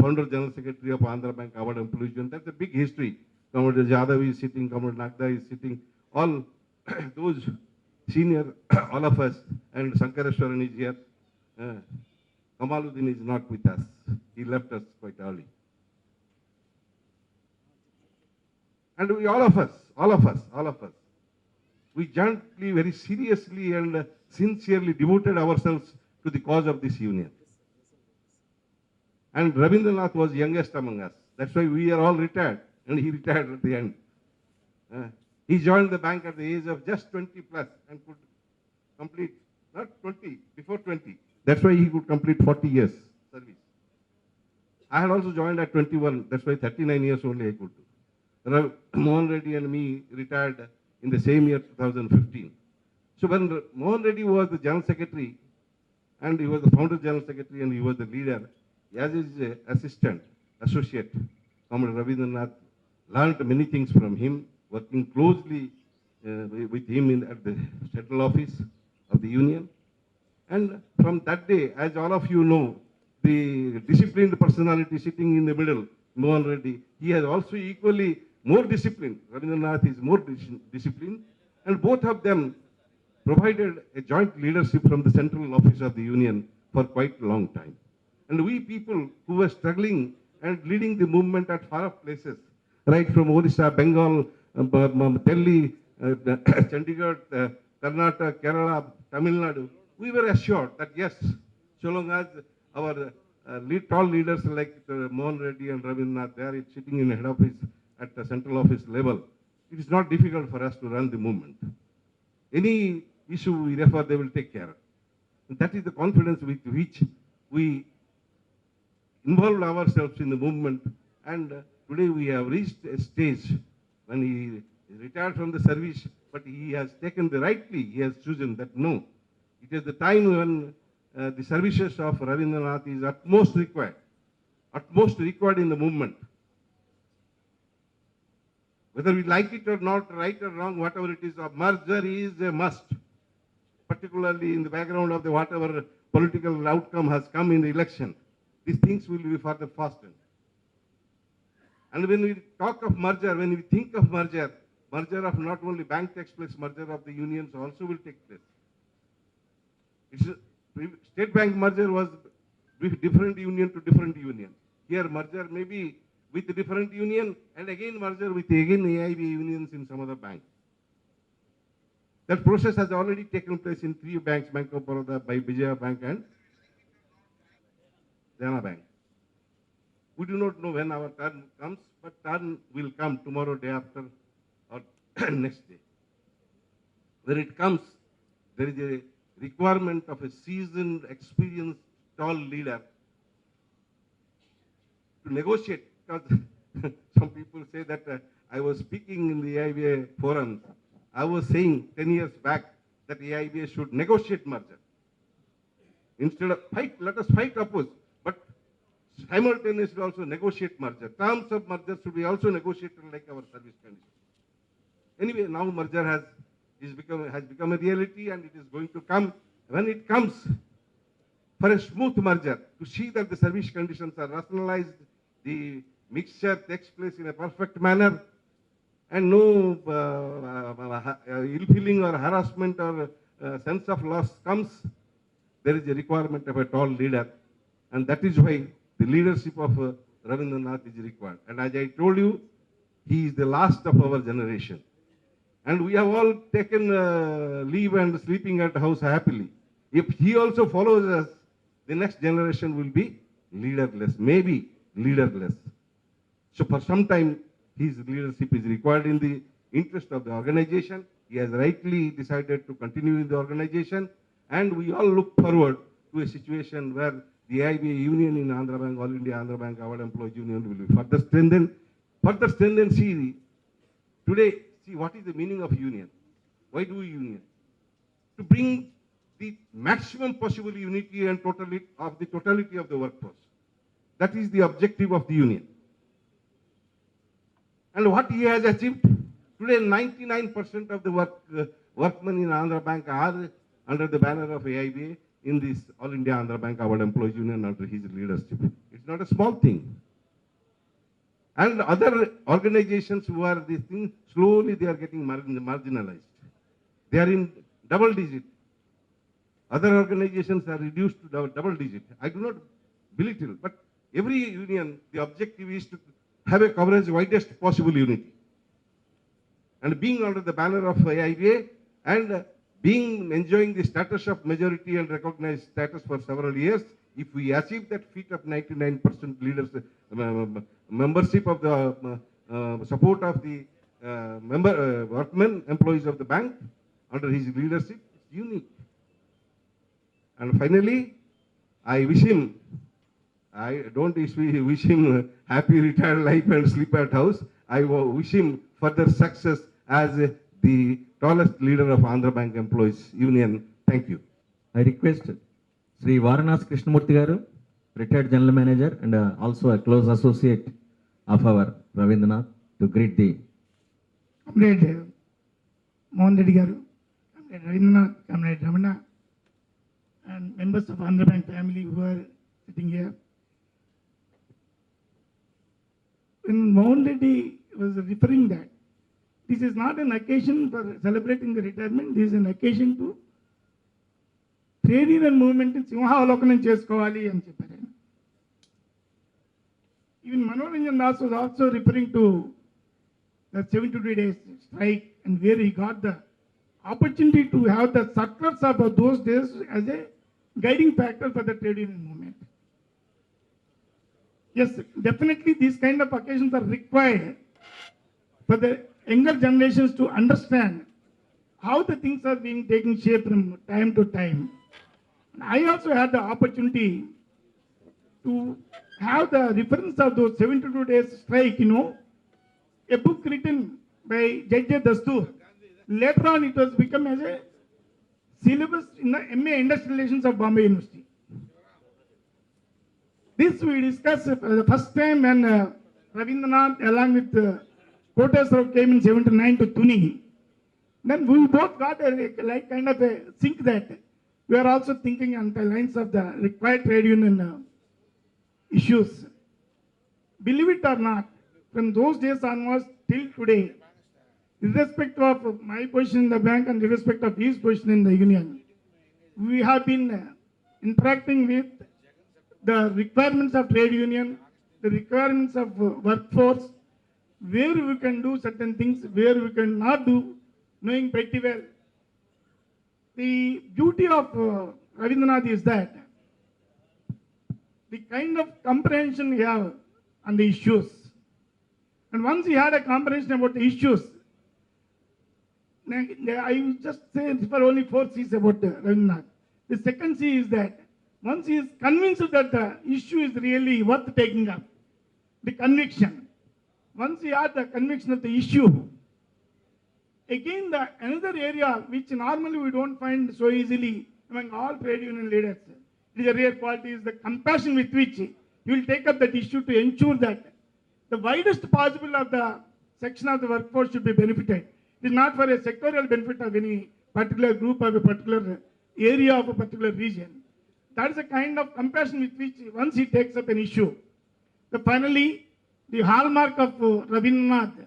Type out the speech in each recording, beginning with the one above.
founder general secretary of Andhra Bank Award Employees Union. That's a big history. Comrade Jadhav is sitting, Comrade Nagda is sitting, all those senior, all of us, and Sankareshwaran is here. Kamaluddin is not with us. He left us quite early. And we, all of us, we jointly, very seriously and sincerely devoted ourselves to the cause of this union. And Rabindranath was youngest among us. That's why we are all retired, and he retired at the end. He joined the bank at the age of just 20 plus and could complete, not 20, before 20. That's why he could complete 40 years service. I had also joined at 21. That's why 39 years only I could do. Mohan Reddy and me retired in the same year, 2015. So when Mohan Reddy was the general secretary, and he was the founder general secretary, and he was the leader, as his assistant, associate, Comrade Rabindranath learned many things from him, working closely with him at the central office of the union. And from that day, as all of you know, the disciplined personality sitting in the middle, Mohan Reddy, he has also equally more disciplined. Rabindranath is more disciplined, and both of them provided a joint leadership from the central office of the union for quite a long time. And we people who were struggling and leading the movement at far-off places, right from Odisha, Bengal, Delhi, Chandigarh, Karnataka, Kerala, Tamil Nadu, we were assured that yes, so long as our tall leaders like Mohan Reddy and Rabindranath, they are sitting in head office at the central office level, it is not difficult for us to run the movement. Any issue we refer, they will take care. And that is the confidence with which we involved ourselves in the movement. And today we have reached a stage when he retired from the service, but he has taken he has chosen that no, it is the time when the services of Rabindranath is utmost required in the movement. Whether we like it or not, right or wrong, whatever it is, a merger is a must, particularly in the background of whatever political outcome has come in the election. These things will be further fastened. And when we talk of merger, when we think of merger of not only bank takes place, merger of the unions also will take place. State bank merger was with different union to different union. Here merger may be with a different union, and again merger with AIB unions in some other bank. That process has already taken place in 3 banks, Bank of Baroda, by Vijaya Bank and Dana Bank. We do not know when our turn comes, but turn will come tomorrow, day after, or next day. When it comes, there is a requirement of a seasoned, experienced, tall leader to negotiate. Because some people say that I was speaking in the AIBA forums. I was saying 10 years back that AIBA should negotiate merger. Instead of fight, let us fight oppose, but simultaneously also negotiate merger. Terms of merger should be also negotiated like our service conditions. Anyway, now merger has become a reality, and it is going to come. When it comes, for a smooth merger, to see that the service conditions are rationalized, the mixture takes place in a perfect manner, and no ill feeling or harassment or sense of loss comes, there is a requirement of a tall leader, and that is why the leadership of Rabindranath is required. And as I told you, he is the last of our generation. And we have all taken leave and sleeping at house happily. If he also follows us, the next generation will be leaderless, maybe leaderless. So for some time, his leadership is required in the interest of the organization. He has rightly decided to continue in the organization, and we all look forward to a situation where the AIBA union in Andhra Bank, All India Andhra Bank Award Employees Union will be further strengthened. See what is the meaning of union? Why do we union? To bring the maximum possible unity and totality of the workforce. That is the objective of the union. And what he has achieved, today 99% of the workmen in Andhra Bank are under the banner of AIBA. in this All India Andhra Bank Award Employees Union under his leadership. It's not a small thing. And other organizations who are this thing, slowly they are getting marginalized. They are in double digit. Other organizations are reduced to double digit. I do not belittle, but every union, the objective is to have a coverage widest possible unity. And being under the banner of AIBA and being enjoying the status of majority and recognized status for several years, if we achieve that feat of 99% leaders membership of the support of the workmen, employees of the bank under his leadership, it's unique. And finally, I wish him, I don't wish him happy retired life and sleep at house. I wish him further success as the tallest leader of Andhra Bank Employees Union. Thank you. I request Sri Varanas Krishnamurthy Garu, retired General Manager and also a close associate of our Ravindranath, to greet the Comrade Mohan Reddy Garu, Comrade Ravindranath, Comrade Ramana, and members of Andhra Bank family who are sitting here. When Mohan Reddy was referring that this is not an occasion for celebrating the retirement, this is an occasion to trade union movement in సింహావలోకనం చేసుకోవాలి అని చెప్పారు. Even Manoranjan Das was also referring to the 72 days strike and where he got the opportunity to have the circulars of those days as a guiding factor for the trade union movement. Yes, definitely these kind of occasions are required for the younger generations to understand how the things are being taken shape from time to time. I also had the opportunity to have the reference of those 72 days strike, a book written by J.J. Dastur. Later on, it was become as a syllabus in the MA Industrial Relations of Bombay University. This we discussed the first time when Ravindranath along with Kotasrao came in 79 to Tuni. Then we both got a like kind of a sync that we are also thinking on the lines of the required trade union issues. Believe it or not, from those days onwards till today, irrespective of my position in the bank and irrespective of his position in the union, we have been interacting with the requirements of trade union, the requirements of workforce, where we can do certain things, where we can not do, knowing pretty well. The beauty of Ravindranath is that the kind of comprehension he have on the issues. And once he had a comprehension about the issues, I will just say for only 4 C's about Ravindranath. The second C is that once he is convinced that the issue is really worth taking up, the conviction. Once he had the conviction of the issue, again another area which normally we don't find so easily among all trade union leaders, it is a rare quality, is the compassion with which he will take up that issue to ensure that the widest possible of the section of the workforce should be benefited. It is not for a sectorial benefit of any particular group or a particular area of a particular region. That is a kind of compassion with which once he takes up an issue. Finally, the hallmark of Ravindranath,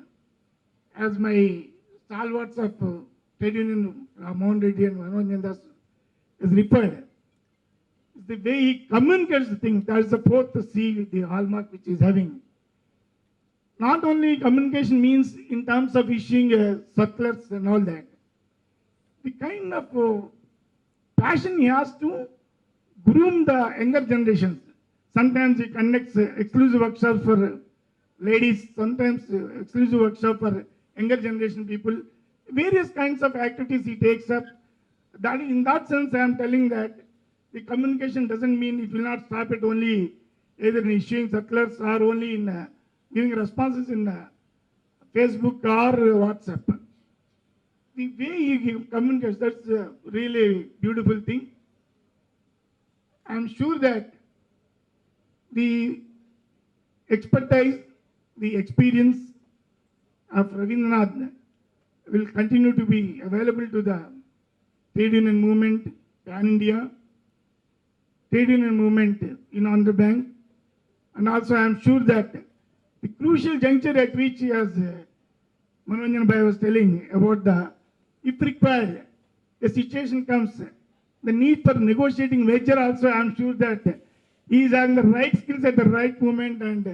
as my stalwarts of trade union, Mohan Reddy and Manoranjan Das, is referred, is the way he communicates the thing. That is the fourth C, the hallmark which he is having. Not only communication means in terms of issuing circulars and all that, the kind of passion he has to groom the younger generations. Sometimes he conducts exclusive workshops for ladies, sometimes exclusive workshop for younger generation people. Various kinds of activities he takes up. That in that sense, I am telling that the communication doesn't mean it will not stop at only either in issuing circulars or only in giving responses in Facebook or WhatsApp. The way he communicates, that's a really beautiful thing. I am sure that the expertise, the experience of Ravindranath will continue to be available to the trade union movement pan India trade union movement in Andhra Bank. And also I am sure that the crucial juncture at which, as Manoranjan Bhai was telling about the, if required, a situation comes, the need for negotiating measure also, I am sure that he is having the right skills at the right moment, and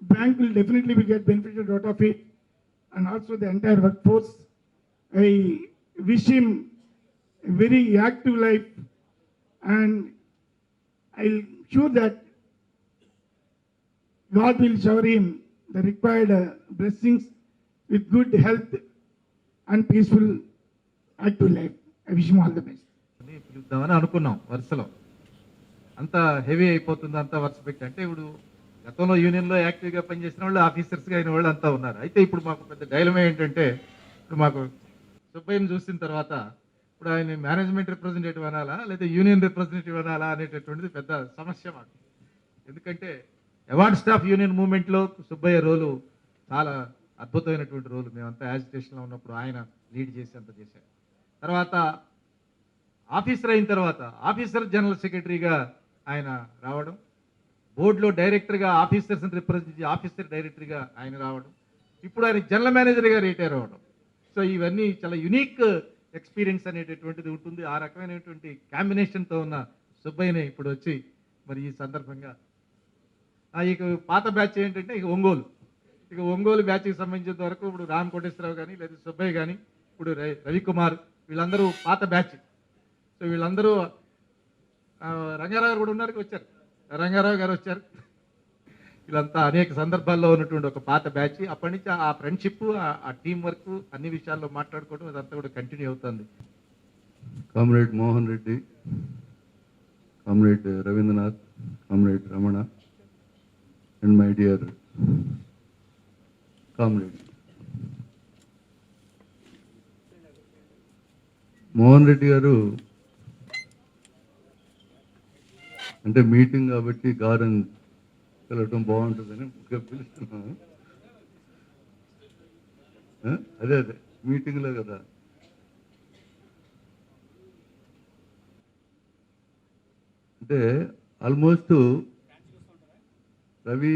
bank will definitely be get benefited out of it. And also the entire workforce. I wish him a very active life, and I'm sure that God will shower him the required blessings with good health and peaceful active life. I wish him all the best. అని పిలుద్దామని అనుకున్నాం వరుసలో. అంత heavy అయిపోతుంది అంతా వరుస పెట్టి. అంటే ఇప్పుడు గతంలో యూనియన్లో యాక్టివ్గా పనిచేసిన వాళ్ళు, ఆఫీసర్స్గా అయిన వాళ్ళు అంతా ఉన్నారు. అయితే ఇప్పుడు మాకు పెద్ద డైలమా ఏంటంటే, ఇప్పుడు మాకు సుబ్బయ్యని చూసిన తర్వాత ఇప్పుడు ఆయన మేనేజ్మెంట్ రిప్రజెంటేటివ్ అనాలా లేదా యూనియన్ రిప్రజెంటేటివ్ అనాలా అనేటటువంటిది పెద్ద సమస్య మాకు. ఎందుకంటే అవార్డ్ స్టాఫ్ యూనియన్ మూవ్మెంట్లో సుబ్బయ్య రోలు చాలా అద్భుతమైనటువంటి రోలు. మేమంతా యాజిటేషన్లో ఉన్నప్పుడు ఆయన లీడ్ చేసి అంత చేశారు. తర్వాత ఆఫీసర్ అయిన తర్వాత ఆఫీసర్ జనరల్ సెక్రటరీగా ఆయన రావడం, బోర్డులో డైరెక్టర్గా ఆఫీసర్స్ని రిప్రజెంట్ ఆఫీసర్ డైరెక్టర్గా ఆయన రావడం, ఇప్పుడు ఆయన జనరల్ మేనేజర్గా రిటైర్ అవ్వడం. సో ఇవన్నీ చాలా యునిక్ ఎక్స్పీరియన్స్ అనేటటువంటిది ఉంటుంది. ఆ రకమైనటువంటి కాంబినేషన్తో ఉన్న సుబ్బయ్యని ఇప్పుడు వచ్చి మరి ఈ సందర్భంగా ఇక పాత బ్యాచ్ ఏంటంటే ఇక ఒంగోలు బ్యాచ్కి సంబంధించిన వరకు ఇప్పుడు రామ్ కోటేశ్వరరావు కానీ లేదా సుబ్బయ్య కానీ ఇప్పుడు రవికుమార్ వీళ్ళందరూ పాత బ్యాచ్. సో వీళ్ళందరూ రంగారావు గారు కూడా ఉన్నారు, వచ్చారు, రంగారావు గారు వచ్చారు. వీళ్ళంతా అనేక సందర్భాల్లో ఉన్నటువంటి ఒక పాత బ్యాచ్. అప్పటి నుంచి ఆ ఫ్రెండ్షిప్, ఆ టీం వర్క్, అన్ని విషయాల్లో మాట్లాడుకోవడం అదంతా కూడా కంటిన్యూ అవుతుంది. Comrade Mohan Reddy, comrade Ravindranath, comrade Ramana, and my dear comrade Mohan Reddy garu, అంటే మీటింగ్ కాబట్టి గారని పిలవటం బాగుంటుందని పిలుస్తున్నాను. అదే మీటింగ్లో కదా. అంటే ఆల్మోస్ట్ రవి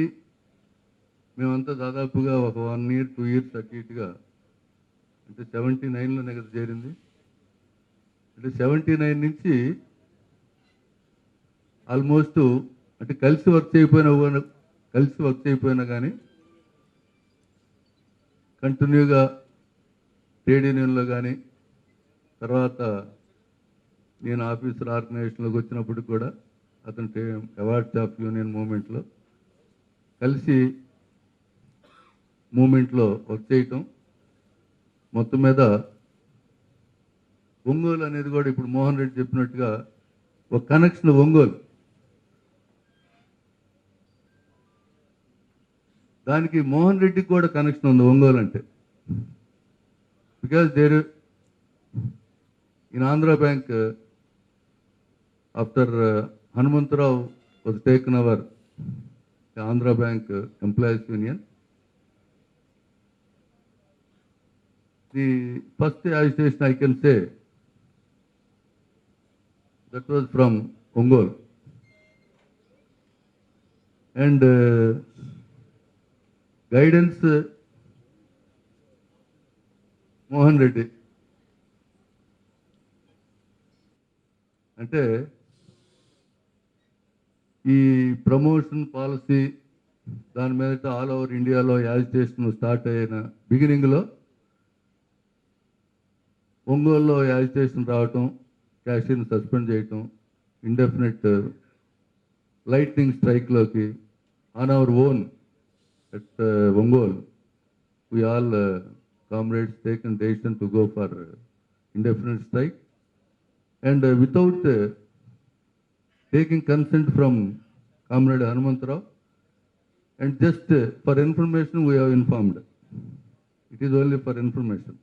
మేమంతా దాదాపుగా ఒక 1 year 2 years అటు ఇటుగా, అంటే 79లోనే కదా చేరింది. అంటే 79 నుంచి ఆల్మోస్ట్ అంటే కలిసి వర్క్ చేయకపోయినా కానీ కంటిన్యూగా ట్రేడ్ యూనియన్లో కానీ, తర్వాత నేను ఆఫీసర్ ఆర్గనైజేషన్లోకి వచ్చినప్పుడు కూడా అతను అవార్డ్స్ ఆఫ్ యూనియన్ మూమెంట్లో కలిసి మూమెంట్లో వర్క్ చేయటం. మొత్తం మీద ఒంగోలు అనేది కూడా ఇప్పుడు మోహన్ రెడ్డి చెప్పినట్టుగా ఒక కనెక్షన్. ఒంగోలు దానికి మోహన్ రెడ్డికి కూడా కనెక్షన్ ఉంది ఒంగోలు అంటే. Because there in Andhra bank after Hanumantharao was taken our Andhra bank employees union, the first agitation I can say that was from Ongole, and guidance Mohan Reddy. అంటే ఈ ప్రమోషన్ పాలసీ దాని మీద ఆల్ ఓవర్ ఇండియాలో యాజిటేషన్ స్టార్ట్ అయిన బిగినింగ్లో ఒంగోలులో agitation రావటం, క్యాషియర్ని సస్పెండ్ చేయటం, ఇండెఫినెట్ లైట్నింగ్ స్ట్రైక్లోకి on our own at Ongole we all comrades taken decision to go for indefinite strike, and without taking consent from Comrade Hanumantarao, and just for information we have informed. It is only for information.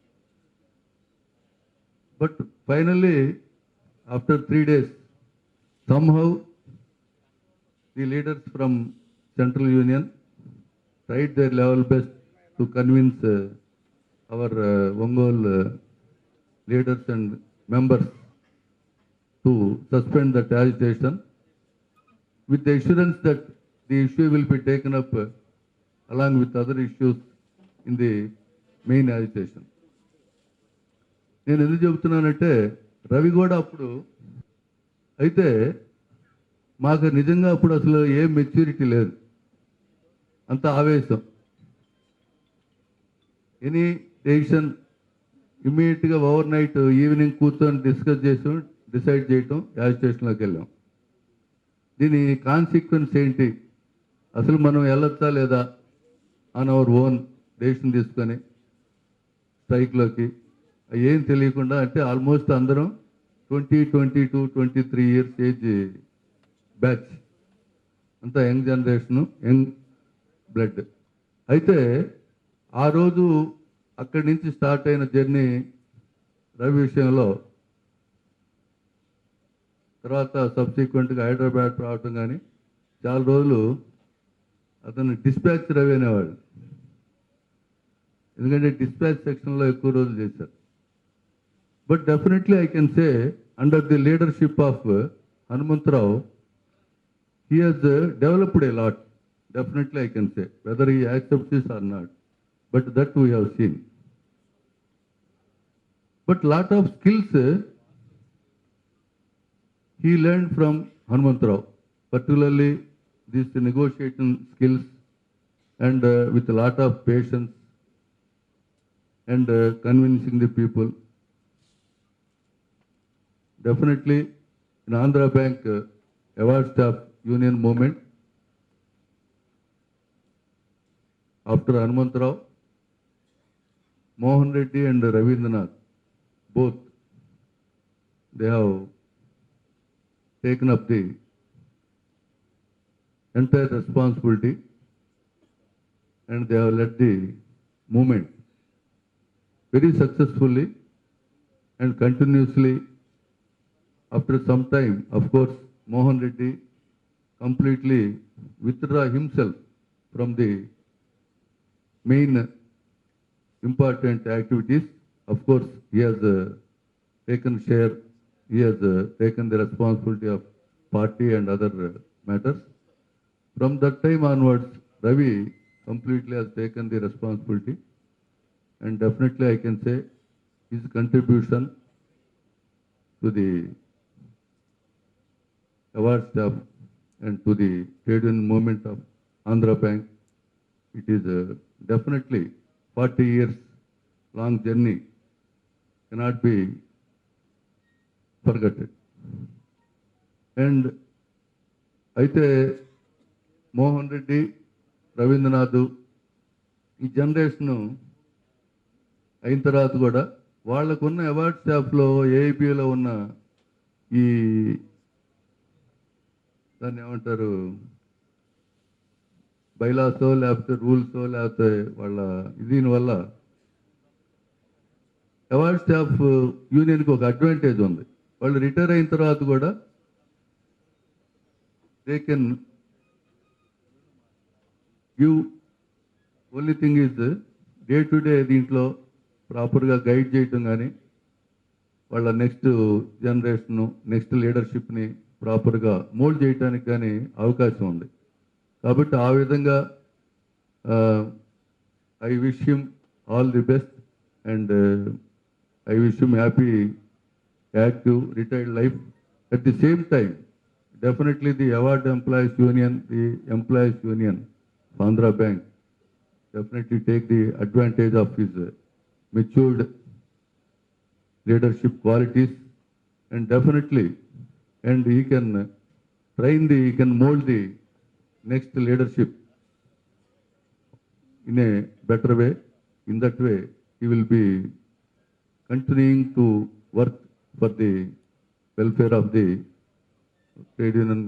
But finally, after 3 days, somehow the leaders from Central Union tried their level best to convince our Ongole leaders and members to suspend that agitation with the assurance that the issue will be taken up along with other issues in the main agitation. నేను ఎందుకు చెబుతున్నానంటే రవి కూడా అప్పుడు అయితే మాకు నిజంగా అప్పుడు అసలు ఏ maturity లేదు, అంత ఆవేశం. ఎనీ డెసిషన్ ఇమ్మీడియట్గా ఓవర్ నైట్ ఈవినింగ్ కూర్చొని డిసైడ్ చేయటం, యాజిటేషన్లోకి వెళ్ళాం. దీని కాన్సిక్వెన్స్ ఏంటి, అసలు మనం వెళ్ళొచ్చా లేదా ఆన్ అవర్ ఓన్ డెసిషన్ తీసుకొని స్ట్రైక్లోకి, ఏం తెలియకుండా. అంటే ఆల్మోస్ట్ అందరం 22, 23 ఇయర్స్ ఏజ్ బ్యాచ్, అంతా యంగ్ జనరేషను, యంగ్ బ్లడ్. అయితే ఆ రోజు అక్కడి నుంచి స్టార్ట్ అయిన జర్నీ రవి విషయంలో, తర్వాత సబ్సిక్వెంట్గా హైదరాబాద్ రావటం కానీ, చాలా రోజులు అతను డిస్పాచ్ రవి అనేవాడు. ఎందుకంటే డిస్పాచ్ సెక్షన్లో ఎక్కువ రోజులు చేశారు. But definitely I can say under the leadership of Hanumantharao he has developed a lot. Definitely I can say, whether he accepts this or not, but that we have seen. But lot of skills he learned from Hanumantrao, particularly these negotiation skills, and with a lot of patience and convincing the people. Definitely in Andhra Bank award staff union movement, after Hanumantrao, Mohan Reddy and Ravindranath, both, they have taken up the entire responsibility and they have led the movement very successfully and continuously. After some time, of course, Mohan Reddy completely withdraw himself from the main important activities. Of course, he has taken share, he has taken the responsibility of party and other matters. From that time onwards, Ravi completely has taken the responsibility, and definitely I can say his contribution to the award staff and to the trade union movement of Andhra Bank, it is definitely 40 years long journey, cannot be forgotten. And అయితే మోహన్ రెడ్డి, రవీంద్రనాథ్ ఈ generation అయిన తర్వాత కూడా వాళ్ళకున్న award స్టాఫ్లో ఏఐబిలో ఉన్న ఈ దాన్ని ఏమంటారు, బైలాసో లేకపోతే రూల్సో లేకపోతే వాళ్ళ దీనివల్ల అవార్డ్ స్టాఫ్ యూనియన్కి ఒక అడ్వాంటేజ్ ఉంది. వాళ్ళు రిటైర్ అయిన తర్వాత కూడా they can give, only thing is day to day దీంట్లో ప్రాపర్గా గైడ్ చేయటం కానీ, వాళ్ళ నెక్స్ట్ జనరేషను, నెక్స్ట్ లీడర్షిప్ని ప్రాపర్గా మోల్డ్ చేయడానికి కానీ అవకాశం ఉంది. కాబట్టి ఆ విధంగా I wish him all the best and I wish him happy active retired life. At the same time definitely the award employees union, the employees union of Andhra bank definitely take the advantage of his matured leadership qualities, and definitely, and he can he can mold the next leadership in a better way. In that way, he will be continuing to work for the welfare of the trade union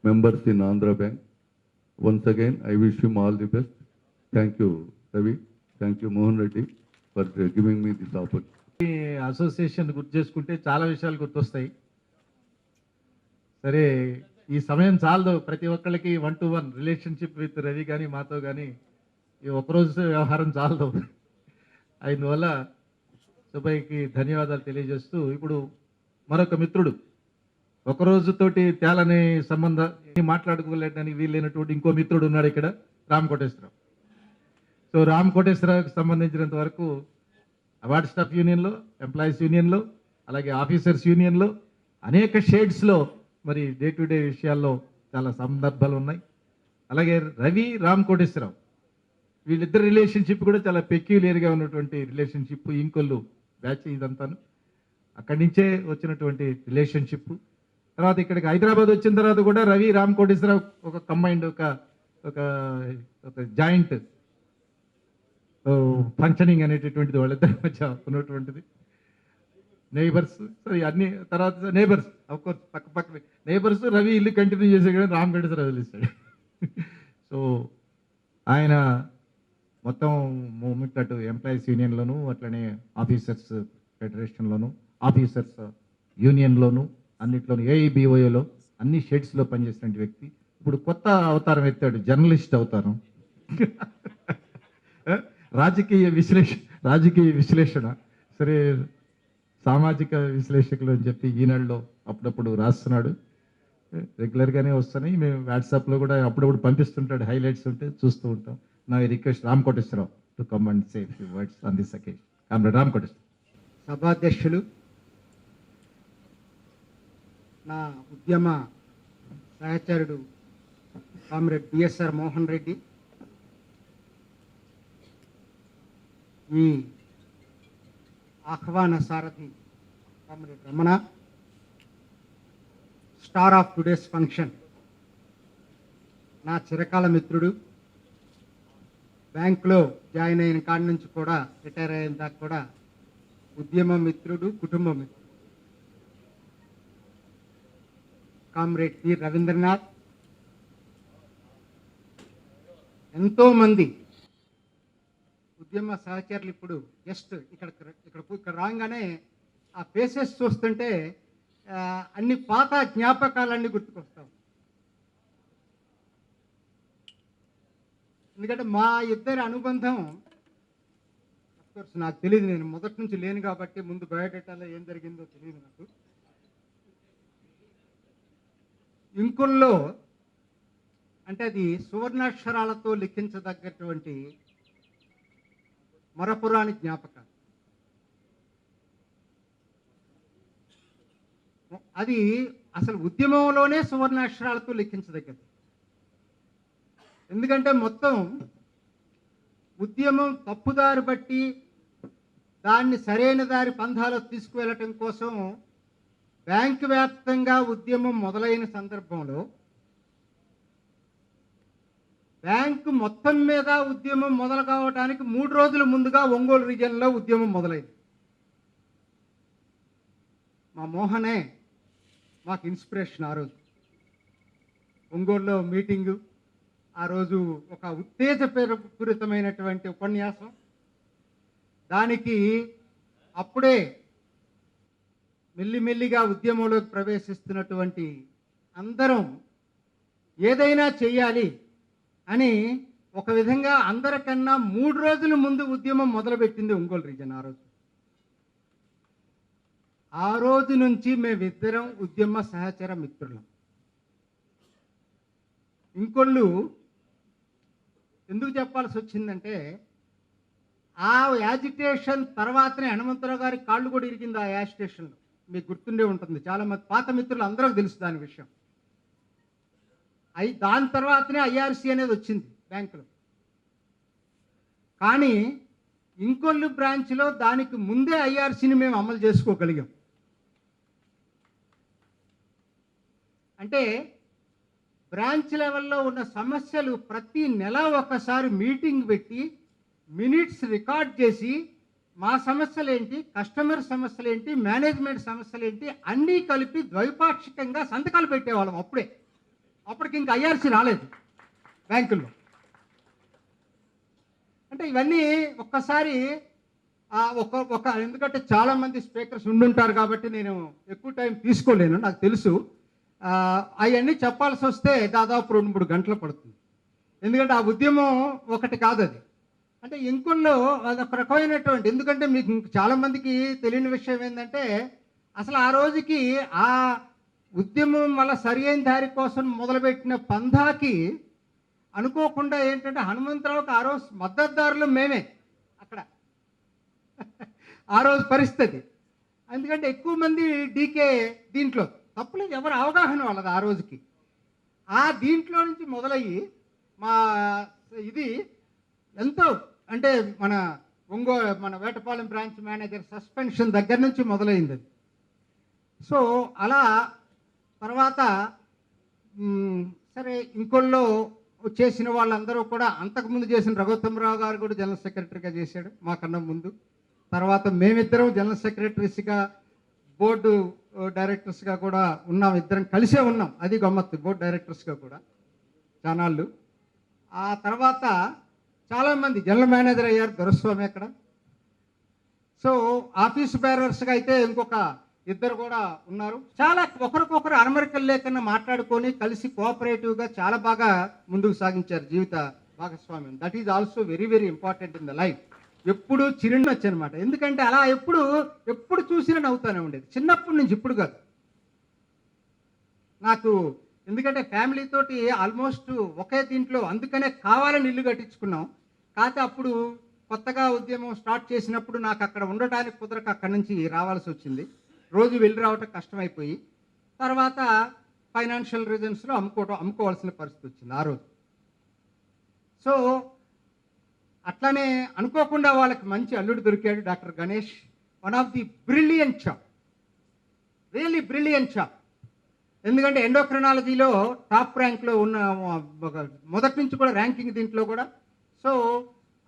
members in Andhra Bank. Once again, I wish him all the best. Thank you, Ravi. Thank you, Mohan Reddy, for giving me this opportunity. Association గుర్తు చేసుకుంటే చాలా విషయాలు గుర్తొస్తాయి. సరే, ఈ సమయం చాలదు ప్రతి ఒక్కళ్ళకి 1-to-1 రిలేషన్షిప్ విత్ రవి కానీ మాతో కానీ ఈ ఒకరోజు వ్యవహారం చాలదు. అందువల్ల సుబ్బయ్యకి ధన్యవాదాలు తెలియజేస్తూ ఇప్పుడు మరొక మిత్రుడు ఒక రోజుతోటి తేలని సంబంధం మాట్లాడుకోలేదని వీలైనటువంటి ఇంకో మిత్రుడు ఉన్నాడు ఇక్కడ, రామ్ కోటేశ్వరరావు. సో రామ్ కోటేశ్వరరావుకి సంబంధించినంత వరకు అవార్డ్ స్టాఫ్ యూనియన్లో, ఎంప్లాయీస్ యూనియన్లో, అలాగే ఆఫీసర్స్ యూనియన్లో అనేక షేడ్స్లో మరి డే టు డే విషయాల్లో చాలా సందర్భాలు ఉన్నాయి. అలాగే రవి, రామ్ కోటేశ్వరరావు వీళ్ళిద్దరు రిలేషన్షిప్ కూడా చాలా పెక్యులియర్గా ఉన్నటువంటి రిలేషన్షిప్. ఇంకొల్లు బ్యాచ్ ఇదంతాను అక్కడి నుంచే వచ్చినటువంటి రిలేషన్షిప్. తర్వాత ఇక్కడికి హైదరాబాద్ వచ్చిన తర్వాత కూడా రవి, రామ్ కోటేశ్వరరావు ఒక కంబైండ్ ఒక ఒక ఒక జాయింట్ ఫంక్షనింగ్ అనేటటువంటిది వాళ్ళిద్దరి మధ్య ఉన్నటువంటిది. నైబర్స్, సో అన్ని తర్వాత నైబర్స్ అఫ్కోర్స్ పక్క పక్కనే నైబర్స్. రవి ఇల్లు కంటిన్యూ చేసే కానీ రామ్ కోటేశ్వరరావు వదిలేస్తాడు. సో ఆయన మొత్తం మూమెంట్ అటు ఎంప్లాయీస్ యూనియన్లోను, అట్లనే ఆఫీసర్స్ ఫెడరేషన్లోను, ఆఫీసర్స్ యూనియన్లోను, అన్నిట్లోనూ ఏఐబిఓఏలో అన్ని షేడ్స్లో పనిచేసిన వ్యక్తి. ఇప్పుడు కొత్త అవతారం ఎత్తాడు, జర్నలిస్ట్ అవతారం. రాజకీయ విశ్లేషణ సరే, సామాజిక విశ్లేషకులు అని చెప్పి ఈనాడులో అప్పుడప్పుడు రాస్తున్నాడు. రెగ్యులర్గానే వస్తున్నాయి. మేము వాట్సాప్లో కూడా అప్పుడప్పుడు పంపిస్తుంటాడు, హైలైట్స్ ఉంటే చూస్తూ ఉంటాం. నా request Ram Koteswararao to come and say few words on this occasion. Comrade Ram Koteswararao. సభాధ్యక్షులు, నా ఉద్యమ సహచరుడు కామ్రేడ్ బిఎస్ఆర్ మోహన్ రెడ్డి, ఈ ఆహ్వాన సారథి comrade Ramana, star of today's function నా చిరకాల మిత్రుడు, బ్యాంకులో జాయిన్ అయిన కాడి నుంచి కూడా రిటైర్ అయిన దాకా కూడా ఉద్యమ మిత్రుడు, కుటుంబ మిత్రుడు కామ్రేడ్ టి రవీంద్రనాథ్. ఎంతోమంది ఉద్యమ సహచరులు ఇప్పుడు జస్ట్ ఇక్కడ రాగానే ఆ ఫేసెస్ చూస్తుంటే అన్ని పాత జ్ఞాపకాలన్నీ గుర్తుకొస్తాం. ఎందుకంటే మా ఇద్దరి అనుబంధం అఫ్కోర్స్ నాకు తెలియదు, నేను మొదటి నుంచి లేను కాబట్టి ముందు బయోడేటాలో ఏం జరిగిందో తెలియదు నాకు. ఇంకుల్లో అంటే అది సువర్ణాక్షరాలతో లిఖించదగ్గటువంటి మరపురాని జ్ఞాపకాలు. అది అసలు ఉద్యమంలోనే సువర్ణాక్షరాలతో లిఖించదగ్గది. ఎందుకంటే మొత్తం ఉద్యమం తప్పుదారి బట్టి దాన్ని సరైన దారి పంథాలో తీసుకువెళ్ళటం కోసం బ్యాంకు వ్యాప్తంగా ఉద్యమం మొదలైన సందర్భంలో బ్యాంకు మొత్తం మీద ఉద్యమం మొదలు కావడానికి 3 రోజుల ముందుగా ఒంగోలు రీజియన్లో ఉద్యమం మొదలైంది. మా మోహనే మాకు ఇన్స్పిరేషన్. ఆ రోజు ఒంగోలులో మీటింగు, ఆ రోజు ఒక ఉత్తేజపూరితమైనటువంటి ఉపన్యాసం. దానికి అప్పుడే మెల్లిమెల్లిగా ఉద్యమంలోకి ప్రవేశిస్తున్నటువంటి అందరం ఏదైనా చెయ్యాలి అని ఒక విధంగా అందరికన్నా 3 రోజుల ముందు ఉద్యమం మొదలుపెట్టింది ఒంగోలు రీజన్. ఆ రోజు నుంచి మేమిద్దరం ఉద్యమ సహచర మిత్రులం. ఇంకొల్లు ఎందుకు చెప్పాల్సి వచ్చిందంటే, ఆ యాజిటేషన్ తర్వాతనే హనుమంతరావు గారి కాళ్ళు కూడా ఇరిగింది ఆ యాజిటేషన్లో. మీకు గుర్తుండే ఉంటుంది, చాలామంది పాత మిత్రులు అందరూ తెలుసు దాని విషయం. దాని తర్వాతనే ఐఆర్సీ అనేది వచ్చింది బ్యాంకులో. కానీ ఇంకొల్లు బ్రాంచ్లో దానికి ముందే ఐఆర్సీని మేము అమలు చేసుకోగలిగాం. అంటే బ్రాంచ్ లెవెల్లో ఉన్న సమస్యలు ప్రతి నెల ఒకసారి మీటింగ్ పెట్టి మినిట్స్ రికార్డ్ చేసి మా సమస్యలు ఏంటి, కస్టమర్ సమస్యలు ఏంటి, మేనేజ్మెంట్ సమస్యలు ఏంటి అన్నీ కలిపి ద్వైపాక్షికంగా సంతకాలు పెట్టేవాళ్ళం. అప్పటికి ఇంకా ఐఆర్సీ రాలేదు బ్యాంకుల్లో. అంటే ఇవన్నీ ఒక్కసారి ఎందుకంటే చాలామంది స్పీకర్స్ ఉండుంటారు కాబట్టి నేను ఎక్కువ టైం తీసుకోలేను, నాకు తెలుసు. అవన్నీ చెప్పాల్సి వస్తే దాదాపు 2-3 గంటలు పడుతుంది. ఎందుకంటే ఆ ఉద్యమం ఒకటి కాదు అది. అంటే ఇంకుల్లో అదొక రకమైనటువంటి, ఎందుకంటే మీకు చాలామందికి తెలియని విషయం ఏంటంటే, అసలు ఆ రోజుకి ఆ ఉద్యమం వల్ల సరి అయిన దారి కోసం మొదలుపెట్టిన పంధాకి అనుకోకుండా ఏంటంటే హనుమంతరావుకి ఆ రోజు మద్దతుదారులు మేమే అక్కడ ఆ రోజు పరిస్థితి. ఎందుకంటే ఎక్కువ మంది డీకే దీంట్లో తప్పులేదు, ఎవరు అవగాహన వాళ్ళది ఆ రోజుకి. ఆ దీంట్లో నుంచి మొదలయ్యి మా ఇది ఎంతో అంటే మన వేటపాలెం బ్రాంచ్ మేనేజర్ సస్పెన్షన్ దగ్గర నుంచి మొదలైంది అది. సో అలా తర్వాత సరే ఇంకోళ్ళు చేసిన వాళ్ళందరూ కూడా అంతకుముందు చేసిన రఘుత్తమరావు గారు కూడా జనరల్ సెక్రటరీగా చేశాడు మాకన్నా ముందు. తర్వాత మేమిద్దరం జనరల్ సెక్రటరీస్గా బోర్డు డైరెక్టర్స్గా కూడా ఉన్నాం, ఇద్దరం కలిసే ఉన్నాం. అది గమ్మత్తు, బోర్డు డైరెక్టర్స్గా కూడా చానాళ్ళు. ఆ తర్వాత చాలామంది జనరల్ మేనేజర్ అయ్యారు, దొరస్వామి అక్కడ. సో ఆఫీస్ బేరర్స్గా అయితే ఇంకొక ఇద్దరు కూడా ఉన్నారు. చాలా ఒకరికొకరు అమరికలు లేకుండా మాట్లాడుకొని కలిసి కోఆపరేటివ్గా చాలా బాగా ముందుకు సాగించారు జీవిత భాగస్వామ్యం. That is also very very important in the life. ఎప్పుడు చిరునొచ్చు అనమాట. ఎందుకంటే అలా ఎప్పుడు చూసినా నవ్వుతూనే ఉండేది చిన్నప్పటి నుంచి, ఇప్పుడు కాదు నాకు. ఎందుకంటే ఫ్యామిలీ తోటి ఆల్మోస్ట్ ఒకే దీంట్లో, అందుకనే కావాలని ఇల్లు కట్టించుకున్నాం. కాకపోతే అప్పుడు కొత్తగా ఉద్యమం స్టార్ట్ చేసినప్పుడు నాకు అక్కడ ఉండటానికి కుదరక అక్కడి నుంచి రావాల్సి వచ్చింది. రోజు వెళ్ళి రావటం కష్టమైపోయి తర్వాత ఫైనాన్షియల్ రీజన్స్లో అమ్ముకోవాల్సిన పరిస్థితి వచ్చింది ఆ రోజు. సో అట్లానే అనుకోకుండా వాళ్ళకి మంచి అల్లుడు దొరికాడు, doctor Ganesh. One of the brilliant shop, really brilliant shop. ఎందుకంటే ఎండోక్రినాలజీలో టాప్ ర్యాంక్లో ఉన్న, మొదటి నుంచి కూడా ర్యాంకింగ్ దీంట్లో కూడా. సో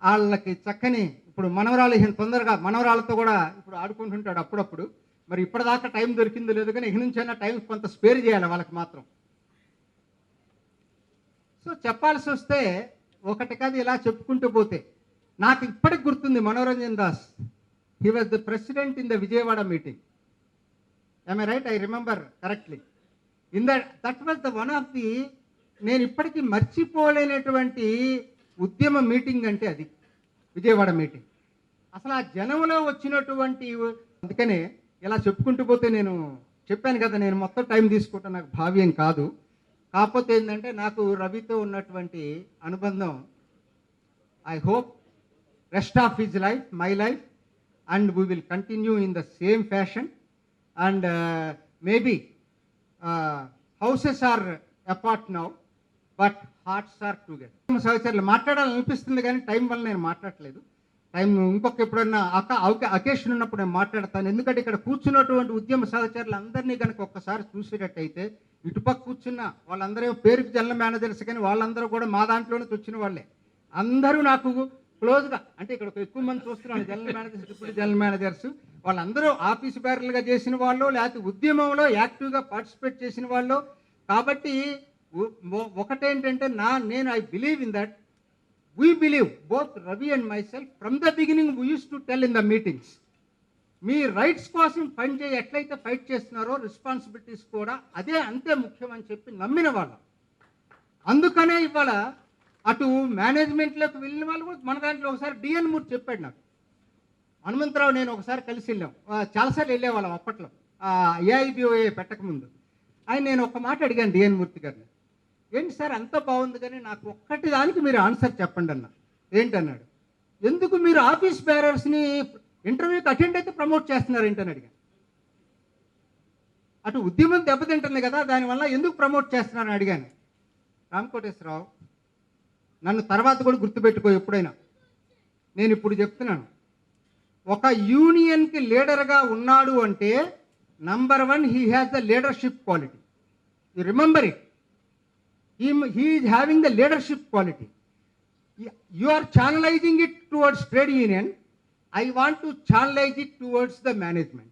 వాళ్ళకి చక్కని, ఇప్పుడు మనవరాలు తొందరగా మనవరాలతో కూడా ఇప్పుడు ఆడుకుంటుంటాడు అప్పుడప్పుడు. మరి ఇప్పటిదాకా టైం దొరికిందో లేదు, కానీ ఇక నుంచైనా టైం కొంత స్పేర్ చేయాలి వాళ్ళకి మాత్రం. సో చెప్పాల్సి వస్తే ఒకటి కాదు, ఇలా చెప్పుకుంటూ పోతే నాకు ఇప్పటికి గుర్తుంది Manoranjan Das. He was the president in the Vijayawada meeting. I right? I remember correctly. That was the one of the, నేను ఇప్పటికీ మర్చిపోలేనటువంటి ఉద్యమ మీటింగ్ అంటే అది విజయవాడ మీటింగ్. అసలు ఆ జనంలో వచ్చినటువంటి, అందుకనే ఇలా చెప్పుకుంటూ పోతే నేను చెప్పాను కదా, నేను మొత్తం టైం తీసుకుంటా, నాకు భావ్యం కాదు. కాకపోతే ఏంటంటే నాకు రవితో ఉన్నటువంటి అనుబంధం, I hope rest of his life, my life, and we will continue in the same fashion. And maybe houses are apart now, but hearts are together. సహచరులు మాట్లాడాలనిపిస్తుంది కానీ టైం వల్ల నేను మాట్లాడలేదు. టైం ఇంకొక ఎప్పుడన్నా అకేషన్ ఉన్నప్పుడు నేను మాట్లాడతాను. ఎందుకంటే ఇక్కడ కూర్చున్నటువంటి ఉద్యమ సహచరులు అందరినీ కనుక ఒక్కసారి చూసేటట్టయితే, ఇటుపక్క కూర్చున్న వాళ్ళందరూ పేరుకి జనరల్ మేనేజర్స్, కానీ వాళ్ళందరూ కూడా మా దాంట్లోనే వచ్చిన వాళ్ళే. అందరూ నాకు క్లోజ్గా, అంటే ఇక్కడ ఎక్కువ మంది చూస్తున్నాను general managers, deputy general managers. వాళ్ళందరూ ఆఫీస్ బేరర్లుగా చేసిన వాళ్ళు, లేకపోతే ఉద్యమంలో యాక్టివ్గా పార్టిసిపేట్ చేసిన వాళ్ళు. కాబట్టి ఒకటేంటంటే నేను I believe in that. We believe, both Ravi and myself, from the beginning we used to tell in the meetings, me rights కోసం ఎట్లయితే ఫైట్ చేస్తున్నారో రెస్పాన్సిబిలిటీస్ కూడా అదే అంతే ముఖ్యమని చెప్పి నమ్మిన వాళ్ళం. అందుకనే ఇవాళ అటు మేనేజ్మెంట్లోకి వెళ్ళిన వాళ్ళు కూడా మన దాంట్లో ఒకసారి డిఎన్ మూర్తి చెప్పాడు నాకు. హనుమంతరావు నేను ఒకసారి కలిసి వెళ్ళాం, చాలాసార్లు వెళ్ళేవాళ్ళం అప్పట్లో ఏఐబిఓఏ పెట్టకముందు. నేను ఒక మాట అడిగాను డిఎన్ మూర్తి గారిని, ఏంటి సార్ అంతా బాగుంది కానీ నాకు ఒక్కటి దానికి మీరు ఆన్సర్ చెప్పండి అన్న. ఏంటన్నాడు, ఎందుకు మీరు ఆఫీస్ బేరర్స్ని ఇంటర్వ్యూకి అటెండ్ అయితే ప్రమోట్ చేస్తున్నారు ఏంటని అడిగాను. అటు ఉద్యమం దెబ్బతింటుంది కదా, దానివల్ల ఎందుకు ప్రమోట్ చేస్తున్నారని అడిగాను. రామకోటేశ్వరరావు, నన్ను తర్వాత కూడా గుర్తుపెట్టుకో ఎప్పుడైనా, నేను ఇప్పుడు చెప్తున్నాను, ఒక యూనియన్కి లీడర్గా ఉన్నాడు అంటే number 1 he has the leadership quality. You remember it. He is having the leadership quality. You are channelizing it towards trade union. I want to channelize it towards the management.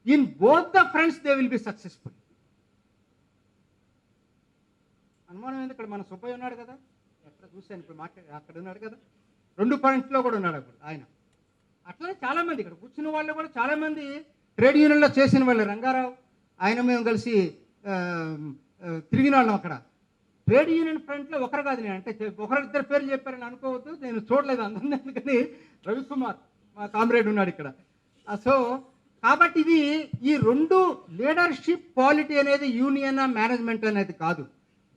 In both the fronts they will be successful. అనుమానం ఏంది, ఇక్కడ మన సుబ్బయ్య ఉన్నాడు కదా, ఎక్కడ చూశాను ఇప్పుడు అక్కడ ఉన్నాడు కదా, 2 పాయింట్లో కూడా ఉన్నాడు అప్పుడు ఆయన. అట్లనే చాలామంది ఇక్కడ కూర్చున్న వాళ్ళు కూడా చాలామంది ట్రేడ్ యూనియన్లో చేసిన వాళ్ళు. రంగారావు ఆయన మేము కలిసి తిరిగిన వాళ్ళం అక్కడ. ట్రేడ్ యూనియన్ ఫ్రంట్లో ఒకరు కాదు, నేను అంటే ఒకరిద్దరు పేర్లు చెప్పారని అనుకోవద్దు, నేను చూడలేదు అందరినీ. అందుకని రవికుమార్ మా కామ్రేడ్ ఉన్నాడు ఇక్కడ. సో కాబట్టి ఇది ఈ రెండు లీడర్షిప్ క్వాలిటీ అనేది యూనియన్ మేనేజ్మెంట్ అనేది కాదు.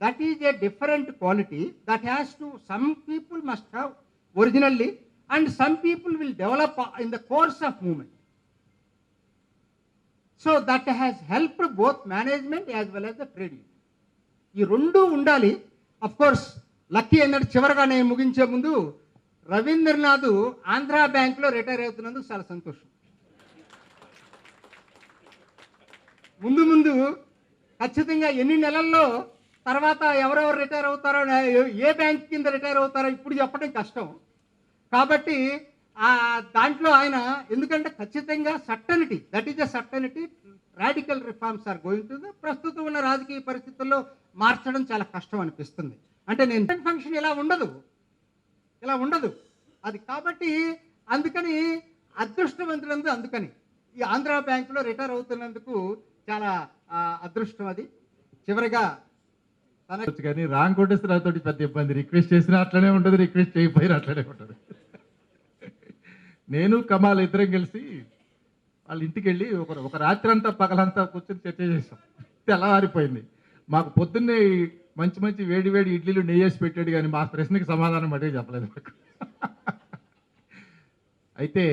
That is a different quality that has to some people must have originally and some people will develop in the course of movement. So that has helped both management as well as the trade union. ఈ రెండు ఉండాలి. Of course lucky ఏంటంటే చివరిగా నేను ముగించే ముందు రవీంద్రనాథ్ ఆంధ్రా బ్యాంక్లో retire అవుతున్నందుకు చాలా సంతోషం. ముందు ముందు ఖచ్చితంగా ఎన్ని నెలల్లో తర్వాత ఎవరెవరు రిటైర్ అవుతారో, ఏ బ్యాంక్ కింద రిటైర్ అవుతారో ఇప్పుడు చెప్పడం కష్టం. కాబట్టి దాంట్లో ఆయన ఎందుకంటే ఖచ్చితంగా certainty, that is a certainty, radical reforms are going to ప్రస్తుతం ఉన్న రాజకీయ పరిస్థితుల్లో మార్చడం చాలా కష్టం అనిపిస్తుంది. అంటే నేను ఫంక్షన్ ఇలా ఉండదు అది. కాబట్టి అందుకని అదృష్టవంతులందు అందుకని ఈ ఆంధ్రా బ్యాంకులో రిటైర్ అవుతున్నందుకు చాలా అదృష్టం అది. చివరిగా కానీ రాంగ్ కోటేశ్వరరావుతో పెద్ద ఇబ్బంది. రిక్వెస్ట్ చేసినా అట్లనే ఉంటుంది, రిక్వెస్ట్ చేయకపోయినా అట్లనే ఉంటుంది. నేను కమాల్ ఇద్దరం కలిసి వాళ్ళ ఇంటికి వెళ్ళి ఒక రాత్రి అంతా పగలంతా కూర్చొని చర్చ చేసాం. తెల్లవారిపోయింది. మాకు పొద్దున్నే మంచి మంచి వేడి వేడి ఇడ్లీలు నెయ్యేసి పెట్టాడు, కానీ మా ప్రశ్నకి సమాధానం అడిగి చెప్పలేదు నాకు. అయితే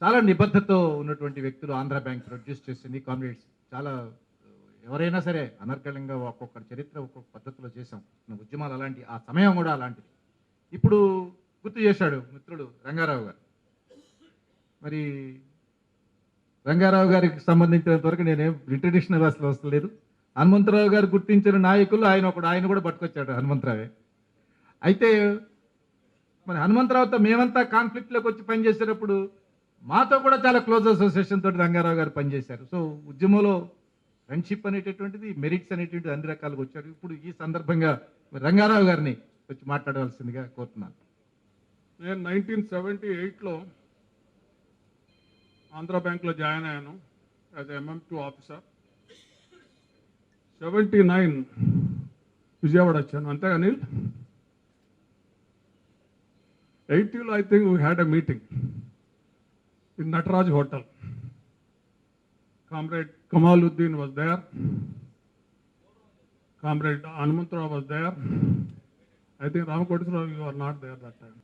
చాలా నిబద్ధతతో ఉన్నటువంటి వ్యక్తులు ఆంధ్ర బ్యాంక్ ప్రొడ్యూస్ చేసింది. కామ్రేడ్స్ చాలా ఎవరైనా సరే అనర్గళంగా ఒక్కొక్క చరిత్ర ఒక్కొక్క పద్ధతిలో చేసాం. ఉద్యమాలు అలాంటి, ఆ సమయం కూడా అలాంటిది. ఇప్పుడు గుర్తు చేశాడు మిత్రుడు రంగారావు గారు. మరి రంగారావు గారికి సంబంధించినంత వరకు నేనేం ఇంట్రడక్షన్ అసలు వస్తలేదు. హనుమంతరావు గారు గుర్తించిన నాయకులు ఆయన కూడా పట్టుకొచ్చాడు హనుమంతరావే. అయితే మరి హనుమంతరావుతో మేమంతా కాన్ఫ్లిక్ట్లోకి వచ్చి పనిచేసేటప్పుడు మాతో కూడా చాలా క్లోజ్ అసోసియేషన్ తోటి రంగారావు గారు పనిచేశారు. సో ఉద్యమంలో ఫ్రెండ్షిప్ అనేటటువంటిది, మెరిట్స్ అనేటువంటిది అన్ని రకాలుగా వచ్చారు. ఇప్పుడు ఈ సందర్భంగా రంగారావు గారిని వచ్చి మాట్లాడవలసిందిగా కోరుతున్నాను. నేను 1978లో ఆంధ్ర బ్యాంక్లో జాయిన్ అయ్యాను యాజ్ MM2 ఆఫీసర్. 79 విజయవాడ వచ్చాను, అంతే అనిల్. 80లో I think we had a meeting in Nataraj hotel. Comrade Kamaluddin was there. Comrade Hanumantrao was there. I think Ramakoteswara, you were not there that time.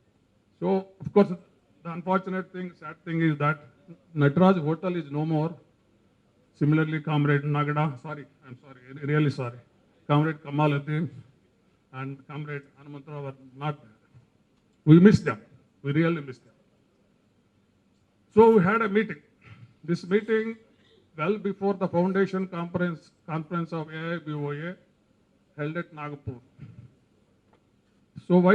So, of course, the unfortunate thing, sad thing is that Nataraj Hotel is no more. Similarly, Comrade Nagada, really sorry. Comrade Kamaluddin and Comrade Hanumantrao were not there. We missed them. We really missed them. So we had a meeting. This meeting, well before the foundation conference of AIBOA held at Nagpur. So why,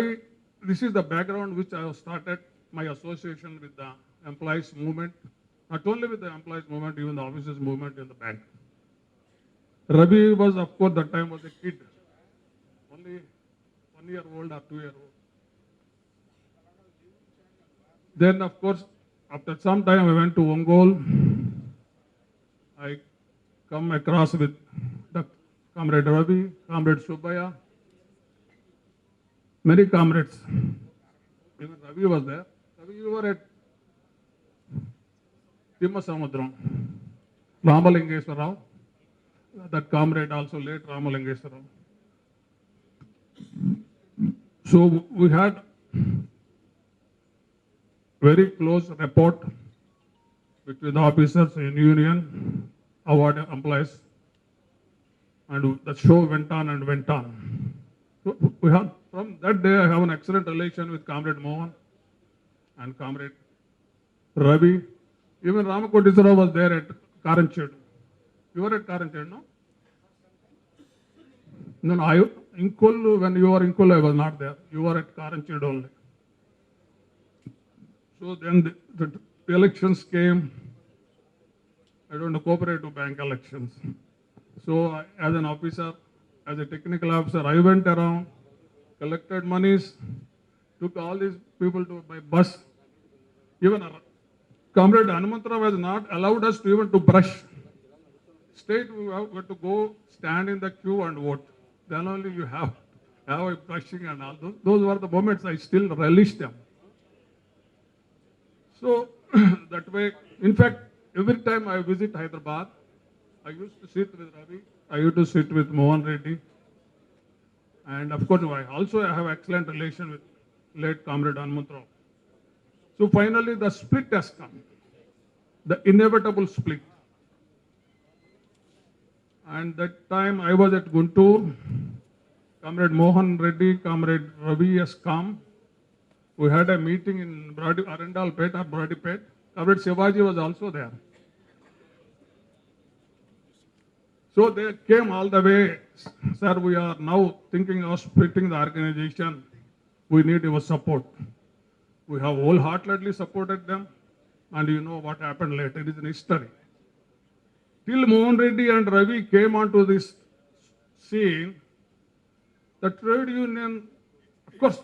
this is the background which I have started my association with the employees movement, not only with the employees movement, even the officers movement in the bank. Ravi was, of course, that time was a kid, only 1 year old or 2 year old. Then, of course, after some time I went to Ongole. I come across with the Comrade Ravi, Comrade Subhaya, many comrades. Even Ravi was there. Ravi, you were at Timmasamudram. Ramalingeshwara Rao, that comrade also late Ramalingeshwara Rao. So we had very close rapport between the officers in union, award employees, and the show went on and went on. So we have, from that day, I have an excellent relation with Comrade Mohan and Comrade Ravi. Even Ramakoteswara was there at Karanchedu. You were at Karanchedu, no? No, in Kollu, when you were in Kollu, I was not there. You were at Karanchedu only. So then the elections came. I don't know, cooperative bank elections. So as an officer, as a technical officer, I went around, collected monies, took all these people to by bus. Even Comrade Hanumantrao was not allowed us to even to brush. Straight we have to go stand in the queue and vote. Then only you have a brushing and all those. Those were the moments I still relish them. So that way, in fact, every time I visit Hyderabad, I used to sit with Ravi, I used to sit with Mohan Reddy, and of course, I also have excellent relation with late Comrade Hanumantrao. So finally, the split has come, the inevitable split. And that time I was at Guntur, Comrade Mohan Reddy, Comrade Ravi has come. We had a meeting in Arundhalpet or Bradipet. Comrade Shivaji was also there. So they came all the way, sir, we are now thinking of splitting the organization. We need your support. We have wholeheartedly supported them, and you know what happened later. It is in history. Till Mohan Reddy and Ravi came onto this scene, the trade union, of course,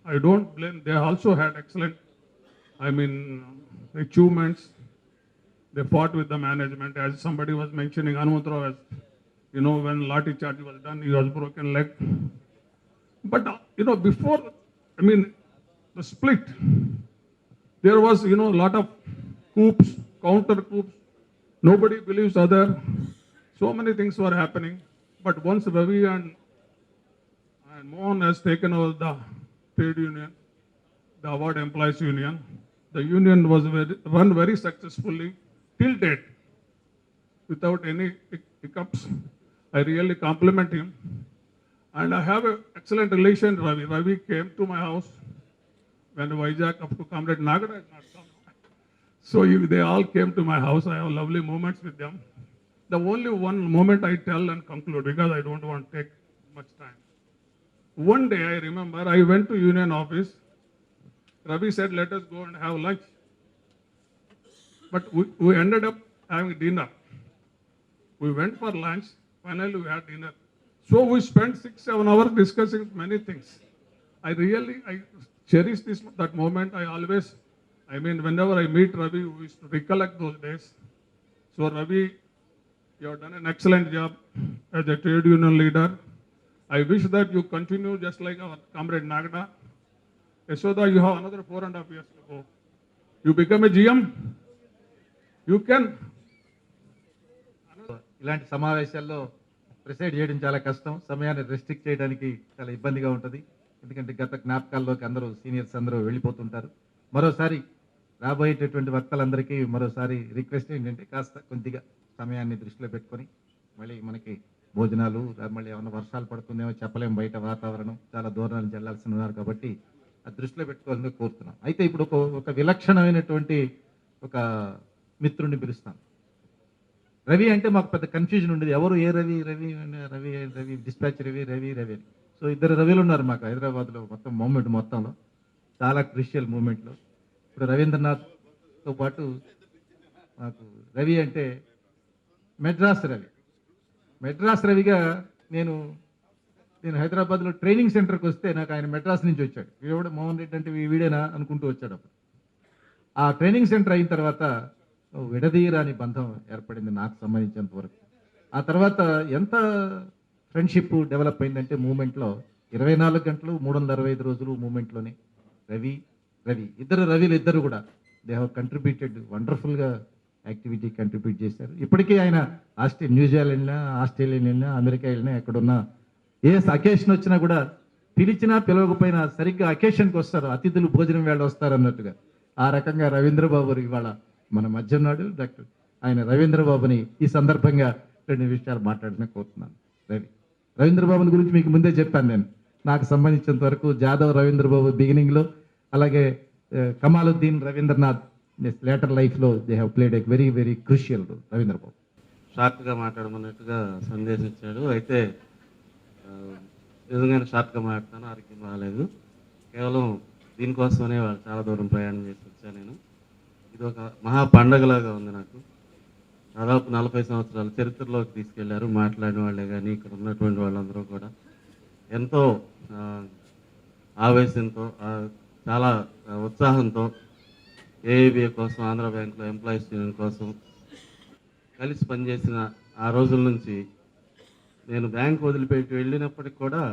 I don't blame, they also had excellent, achievements. They fought with the management, as somebody was mentioning, Hanumantrao, as you know, when Lati charge was done, he was broken leg. But, before, the split, there was, a lot of coups, counter coups. Nobody believes other. So many things were happening. But once Ravi and Mohan has taken over the trade union, the award employees union, the union was run very successfully till date, without any hiccups. I really compliment him. And I have an excellent relation with Ravi. Ravi came to my house when Vizag, up to Comrade Nagada had not come. So they all came to my house. I have lovely moments with them. The only one moment I tell and conclude, because I don't want to take much time. One day I remember I went to union office. Ravi said, let us go and have lunch. But we ended up having dinner. We went for lunch. Finally, we had dinner. So we spent 6-7 hours discussing many things. I cherish that moment. I always, whenever I meet Ravi, we used to recollect those days. So Ravi, you have done an excellent job as a trade union leader. I wish that you continue just like our Comrade Nagada. Yashoda, you have another 4.5 years to go. You become a GM, you can. ఇలాంటి సమావేశాల్లో preside చేయడం చాలా కష్టం, సమయాన్ని restrict చేయడానికి చాలా ఇబ్బందిగా ఉంటుంది. ఎందుకంటే గత జ్ఞాపకాల్లోకి అందరూ సీనియర్స్ అందరూ వెళ్ళిపోతుంటారు. మరోసారి రాబోయేటటువంటి వక్తలందరికీ మరోసారి రిక్వెస్ట్ ఏంటంటే కాస్త కొద్దిగా సమయాన్ని దృష్టిలో పెట్టుకొని, మళ్ళీ మనకి భోజనాలు, మళ్ళీ ఏమైనా వర్షాలు పడుతుందేమో చెప్పలేం, బయట వాతావరణం చాలా దూరం నుంచి వెళ్ళాల్సి ఉన్నారు కాబట్టి అది దృష్టిలో పెట్టుకోవాలని కోరుతున్నాం. అయితే ఇప్పుడు ఒక విలక్షణమైనటువంటి ఒక మిత్రుడిని పిలుస్తాం. రవి అంటే మాకు పెద్ద కన్ఫ్యూజన్ ఉండేది, ఎవరు ఏ రవి, రవి రవి రవి డిస్పాచ్ రవి రవి రవి అని. సో 2 రవిలు ఉన్నారు మాకు హైదరాబాద్లో మొత్తం మూమెంట్ మొత్తంలో, చాలా క్రిషియల్ మూమెంట్లో. ఇప్పుడు రవీంద్రనాథ్తో పాటు మాకు రవి అంటే మెడ్రాస్ రవి. మెడ్రాస్ రవిగా నేను హైదరాబాద్లో ట్రైనింగ్ సెంటర్కి వస్తే నాకు ఆయన మెడ్రాస్ నుంచి వచ్చాడు. వీడు మోహన్ రెడ్డి అంటే వీడేనా అనుకుంటూ వచ్చాడు. అప్పుడు ఆ ట్రైనింగ్ సెంటర్ అయిన తర్వాత విడదీయరాని బంధం ఏర్పడింది నాకు సంబంధించినంత వరకు. ఆ తర్వాత ఎంత ఫ్రెండ్షిప్ డెవలప్ అయిందంటే మూమెంట్లో 24 గంటలు 365 రోజులు మూమెంట్లోనే రవి రవిలు కూడా దే హ్యావ్ కంట్రిబ్యూటెడ్ వండర్ఫుల్గా యాక్టివిటీ కంట్రిబ్యూట్ చేశారు. ఇప్పటికీ ఆయన న్యూజిలాండ్ వెళ్ళినా, ఆస్ట్రేలియా వెళ్ళినా, అమెరికా వెళ్ళినా, ఎక్కడున్నా ఏ అకేషన్ వచ్చినా కూడా పిలిచినా పిలవకపోయినా సరిగ్గా అకేషన్కి వస్తారు, అతిథులు భోజనం వేళ వస్తారు అన్నట్టుగా. ఆ రకంగా రవీంద్రబాబు ఇవాళ మన మధ్య ఉన్నాడు. డాక్టర్ ఆయన రవీంద్రబాబుని ఈ సందర్భంగా 2 విషయాలు మాట్లాడమే కోరుతున్నాను. రవీంద్రబాబుని గురించి మీకు ముందే చెప్పాను నేను. నాకు సంబంధించినంత వరకు జాదవ్ రవీంద్రబాబు బిగినింగ్లో, అలాగే కమాలుద్దీన్ రవీంద్రనాథ్ లేటర్ లైఫ్లో they have played a very very crucial role. Ravindrababu షార్ట్గా మాట్లాడమన్నట్టుగా సందేశం ఇచ్చాడు. అయితే నిజంగానే షార్ట్గా మాట్లాడతాను, ఆరోగ్యం బాగాలేదు. కేవలం దీనికోసమనే వాళ్ళు చాలా దూరం ప్రయాణం చేసి వచ్చాను నేను. ఇది ఒక మహా పండగలాగా ఉంది నాకు. దాదాపు 40 సంవత్సరాల చరిత్రలోకి తీసుకెళ్లారు మాట్లాడిన వాళ్ళే కానీ ఇక్కడ ఉన్నటువంటి వాళ్ళందరూ కూడా ఎంతో ఆవేశంతో, చాలా ఉత్సాహంతో ఏఐబిఏ కోసం, ఆంధ్ర బ్యాంకులో ఎంప్లాయీస్ యూనియన్ కోసం కలిసి పనిచేసిన ఆ రోజుల నుంచి నేను బ్యాంక్ వదిలిపెట్టి వెళ్ళినప్పటికి కూడా